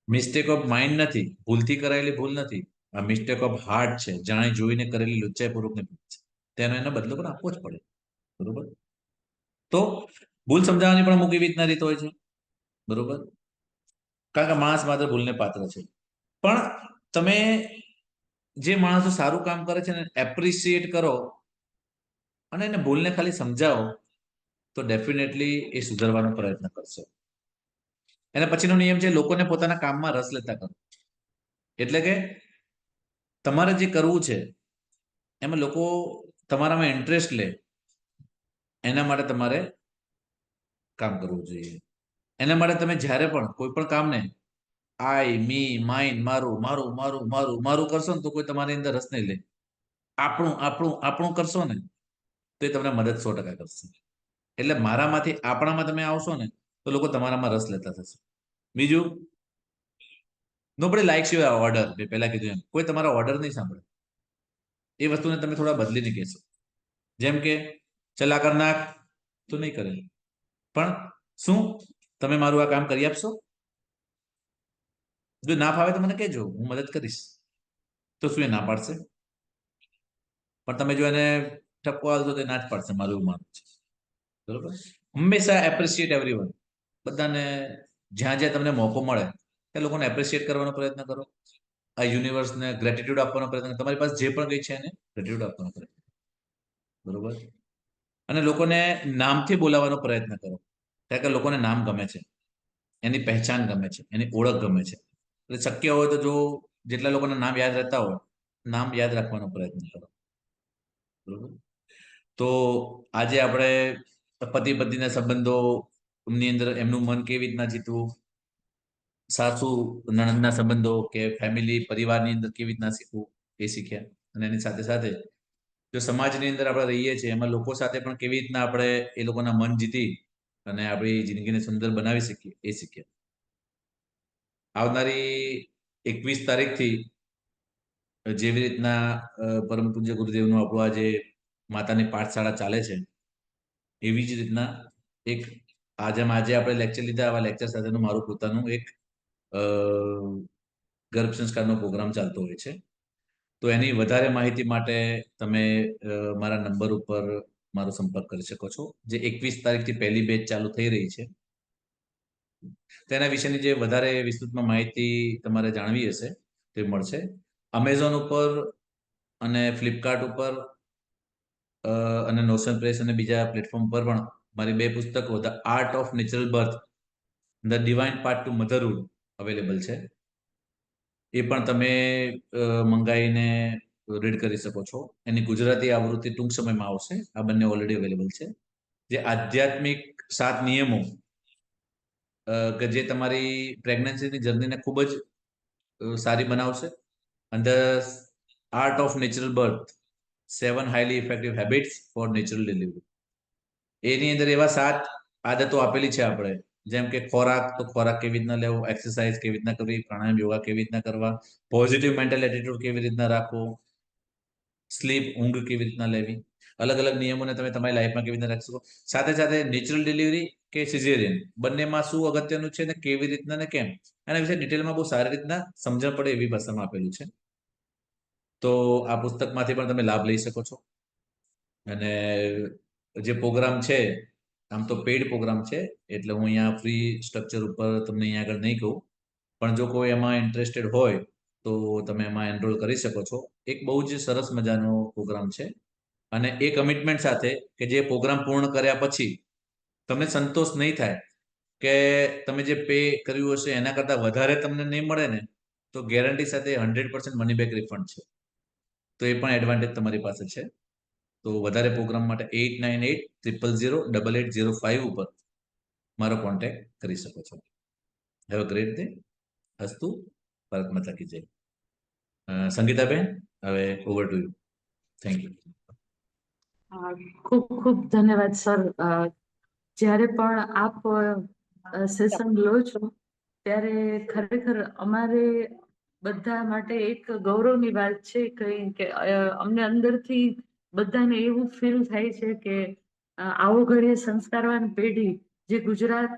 મિસ્ટેક ઓફ માઇન્ડ નથી, ભૂલથી કરાયેલી ભૂલ નથી, આ મિસ્ટેક ઓફ હાર્ટ છે, જાણે જોઈને કરેલી લુચ્ચાઈપૂર્વકની ભૂલ છે. તેનો એનો બદલો પણ આપવો જ પડે, બરોબર? તો ભૂલ સમજાવવાની પણ અમુક એવી રીતના રીત હોય છે, બરોબર? કારણ કે માણસ માત્ર ભૂલને પાત્ર છે. પણ તમે જે માણસો સારું કામ કરે છે ને એપ્રિશિએટ કરો અને એને ભૂલને ખાલી સમજાવો તો ડેફિનેટલી એ સુધારવાનો પ્રયત્ન કરશે. એના પછીનો નિયમ છે લોકોને પોતાના કામમાં રસ લેતા કરો. એટલે કે તમારે જે કરવું છે એમાં લોકો તમારામાં ઇન્ટરેસ્ટ લે એના માટે તમારે કામ કરવું જોઈએ. એના માટે તમે જ્યારે પણ કોઈ પણ કામને આઈ મી માઇન મારું મારું મારું મારું મારું કરશો ને તો કોઈ તમારી અંદર રસ નહીં લે. આપણું આપણું આપણું કરશો ને તો એ તમને મદદ 100% કરશે. એટલે મારામાંથી આપણામાં તમે આવશો ને તો લોકો તમારામાં રસ લેતા થશે. બીજું, નોબડી લાઇક્સ યુ ઓર્ડર. મેં પહેલા કીધું એમ કોઈ તમારા ઓર્ડર નહીં સાંભળે. એ વસ્તુને તમે થોડા બદલીને કહેશો. જેમ કે ચલા કર નાખ તો નહીં કરે, પણ શું તમે મારું આ કામ કરી આપશો? જો ના ફાવે તો મને કહેજો, હું મદદ કરીશ. તો શું એ ના પાડશે? પણ તમે જો એને ઠપકો આવશો તો ના જ પાડશે, મારું એવું માનવું છે, બરોબર? હંમેશા એપ્રિશિએટ એવરીવન. બધાને જ્યાં જ્યાં તમને મોકો મળે તે લોકોને એપ્રિશિએટ કરવાનો પ્રયત્ન કરો. આ યુનિવર્સને ગ્રેટિટ્યુડ આપવાનો પ્રયત્ન કરો. તમારી પાસે જે પણ કંઈ છે એને ગ્રેટિટ્યુડ આપવાનો પ્રયત્ન, બરોબર? અને લોકોને નામથી બોલાવવાનો પ્રયત્ન કરો, કારણ કે લોકોને નામ ગમે છે, એની પહેચાન ગમે છે, એની ઓળખ ગમે છે. એટલે શક્ય હોય તો જો જેટલા લોકોના નામ યાદ રહેતા હોય, નામ યાદ રાખવાનો પ્રયત્ન કરો, બરોબર? તો આજે આપણે પતિ પત્નીના સંબંધોની અંદર એમનું મન કેવી રીતના જીતવું, સાસુ નણંદના સંબંધો કે ફેમિલી પરિવારની અંદર કેવી રીતના શીખવું એ શીખ્યા. અને એની સાથે સાથે જો સમાજની અંદર આપણે રહીએ છીએ એમાં લોકો સાથે પણ કેવી રીતના આપણે એ લોકોના મન જીતી અને આપણી જિંદગીને સુંદર બનાવી શકીએ એ શીખ્યા. આવનારી 21 તારીખથી જેવી રીતના પરમ પૂજ્ય ગુરુદેવનું આપણું આજે માતાની પાઠશાળા ચાલે છે, એવી જ રીતના એક આજે આપણે લેક્ચર લીધા, આવા લેક્ચર સાથેનું મારું પોતાનું એક ગર્ભ સંસ્કારનો પ્રોગ્રામ ચાલતો હોય છે. તો એની વધારે માહિતી માટે તમે મારા નંબર ઉપર મારો સંપર્ક કરી શકો છો, જે 21 તારીખથી પહેલી બેચ ચાલુ થઈ રહી છે. તેના વિશેની જે વધારે વિસ્તૃતમાં માહિતી તમારે જાણવી હશે તે મળશે. અમેઝોન ઉપર અને ફ્લિપકાર્ટ ઉપર અને નોશન પ્રેસ અને બીજા પ્લેટફોર્મ પર પણ મારી 2 પુસ્તકો the art of natural birth, the divine part to motherhood available છે. એ પણ તમે મંગાવીને રીડ કરી શકો છો. એની ગુજરાતી આવૃત્તિ ટૂંક સમયમાં આવશે. આ બંને ઓલરેડી અવેલેબલ છે. જે આધ્યાત્મિક 7 નિયમો કે જે તમારી પ્રેગ્નન્સીની જર્નીને ખૂબ જ સારી બનાવશે. અને the art of natural birth 7 highly effective habits for natural delivery. એની અંદર એવા 7 આદતો આપેલી છે આપણે, જેમ કે ખોરાક, તો ખોરાક કેવી રીતના લેવો, એક્સરસાઇઝ કેવી રીતના કરવી, પ્રાણાયામ યોગા કેવી રીતના કરવા, પોઝિટિવ મેન્ટલ એટીટ્યુડ કેવી રીતના રાખવો, સ્લીપ ઊંઘ કેવી રીતના લેવી, અલગ અલગ નિયમોને તમે તમારી લાઈફમાં કેવી રીતના રાખી શકો. સાથે સાથે નેચરલ ડિલિવરી કે સિઝેરિયન બંનેમાં શું અગત્યનું છે ને કેવી રીતના ને કેમ, એના વિશે ડિટેલમાં બહુ સારી રીતના સમજણ પડે એવી ભાષામાં આપેલું છે. તો આ પુસ્તકમાંથી પણ તમે લાભ લઈ શકો છો. અને જે પ્રોગ્રામ છે આમ તો પેઇડ પ્રોગ્રામ છે, એટલે હું અહીંયા ફ્રી સ્ટ્રક્ચર ઉપર તમને અહીંયા આગળ નહીં કહું, પણ જો કોઈ એમાં ઇન્ટરેસ્ટેડ હોય તો તમે એમાં એનરોલ કરી શકો છો. એક બહુ જ સરસ મજાનો પ્રોગ્રામ છે અને એ કમિટમેન્ટ સાથે કે જે પ્રોગ્રામ પૂર્ણ કર્યા પછી તમને સંતોષ નહીં થાય કે તમે જે પે કર્યું હશે એના કરતાં વધારે તમને નહીં મળે ને, તો ગેરંટી સાથે 100% મની બેક રિફંડ છે. તો એ પણ એડવાન્ટેજ તમારી પાસે છે. તો વધારે પ્રોગ્રામ માટે 8980008805 ઉપર મારો કોન્ટેક્ટ કરી શકો છો. Have a great day. અસ્તુ. ભારત માતા કી જય. સંગીતાબેન, હવે over to you. Thank you. ખૂબ ખૂબ ધન્યવાદ સર. જ્યારે પણ આપ સેશન લો છો ત્યારે ખરેખર અમારે બધા માટે એક ગૌરવની વાત છે કે અમને અંદરથી બધાને એવું ફીલ થાય છે કે આવો ઘડીએ સંસ્કારવાન પેઢી, જે ગુજરાત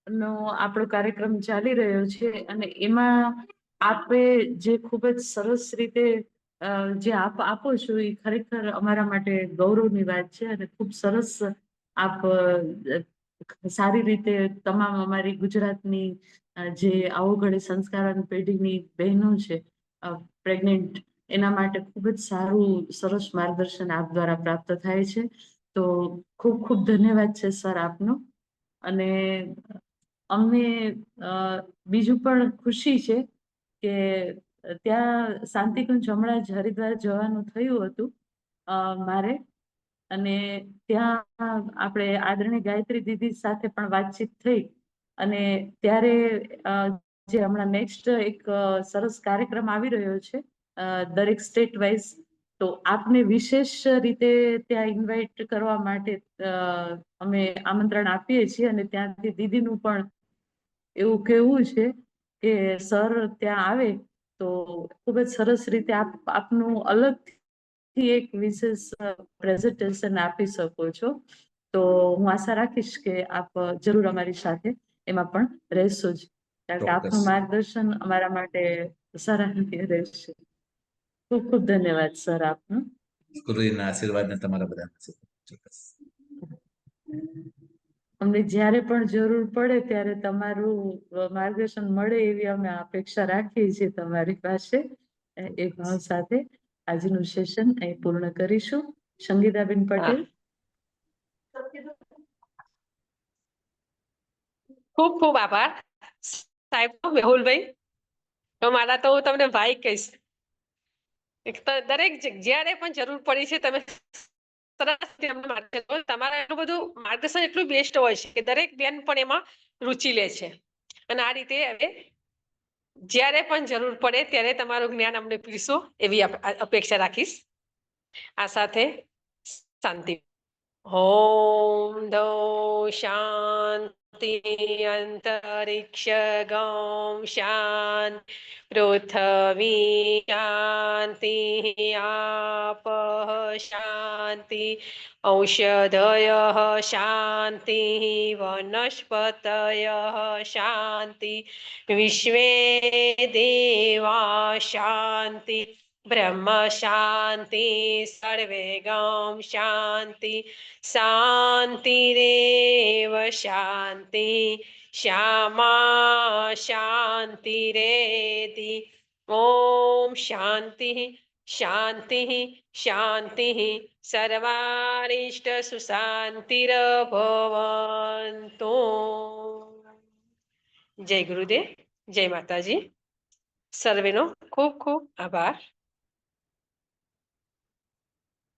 નો આપણો કાર્યક્રમ ચાલી રહ્યો છે અને એમાં આપે જે ખૂબ જ સરસ રીતે જે આપ આપો છો એ ખરેખર અમારા માટે ગૌરવની વાત છે. અને ખૂબ સરસ આપ સારી રીતે તમામ અમારી ગુજરાતની જે આવો ઘડી સંસ્કારવાન પેઢીની બહેનો છે પ્રેગ્નેન્ટ, એના માટે ખૂબ જ સારું સરસ માર્ગદર્શન આપ દ્વારા પ્રાપ્ત થાય છે. તો ખૂબ ખૂબ ધન્યવાદ છે સર આપનો. અને અમને બીજું પણ ખુશી છે કે ત્યાં શાંતિકુંજ હમણાં જ હરિદ્વાર જવાનું થયું હતું મારે, અને ત્યાં આપણે આદરણીય ગાયત્રી દીદી સાથે પણ વાતચીત થઈ. અને ત્યારે જે હમણાં નેક્સ્ટ એક સરસ કાર્યક્રમ આવી રહ્યો છે દરેક સ્ટેટ વાઇઝ, તો આપને વિશેષ રીતે ત્યાં ઇન્વાઇટ કરવા માટે અમે આમંત્રણ આપીએ છીએ. અને ત્યાંથી દીદીનું પણ એવું કહેવું છે કે સર ત્યાં આવે તો ખૂબ જ સરસ રીતે આપનું અલગથી એક વિશેષ પ્રેઝન્ટેશન આપી શકો છો. તો હું આશા રાખીશ કે આપ જરૂર અમારી સાથે એમાં પણ રહેશો જ, કારણ કે આપનું માર્ગદર્શન અમારા માટે સરાહનીય રહેશે. ખૂબ ખૂબ ધન્યવાદ સર આપનો. ગુરુજીના આશીર્વાદ ને તમારા બધાના ચોક્કસ. અમને જ્યારે પણ જરૂર પડે ત્યારે તમારું માર્ગદર્શન મળે એવી અમે અપેક્ષા રાખીએ છીએ તમારી પાસે. એ ભાવ સાથે આજનું સેશન અહીં પૂર્ણ કરીશું. સંગીતાબેન પટેલ. ખૂબ ખૂબ આભાર સાહેબ મેહુલભાઈ. તો મારા તો હું તમને ભાઈ કહીશ. દરેક જ્યારે પણ જરૂર પડી છે તમે તમારા એટલું બધું માર્ગદર્શન એટલું બેસ્ટ હોય છે કે દરેક બેન પણ એમાં રુચિ લે છે. અને આ રીતે હવે જ્યારે પણ જરૂર પડે ત્યારે તમારું જ્ઞાન અમને પીરસો એવી અપેક્ષા રાખીશ. આ સાથે શાંતિ. ઓમ દો શાંતિ અંતરિક્ષ ગૌ શાંત પૃથ્વી શાંતિ આપ શાંતિ ઔષધય શાંતિ વનસ્પતય શાંતિ વિશ્વે દેવા શાંતિ બ્રહ્મ શાંતિ સર્વે ગૌ શાંતિ શાંતિરેવ શાંતિ શ્યામા શાંતિરેતિ ઓમ શાંતિ શાંતિ શાંતિ સર્વારિષ્ટ સુશાંતિર્ભવન્તુ. જય ગુરુદેવ, જય માતાજી. સર્વેનો ખૂબ ખૂબ આભાર.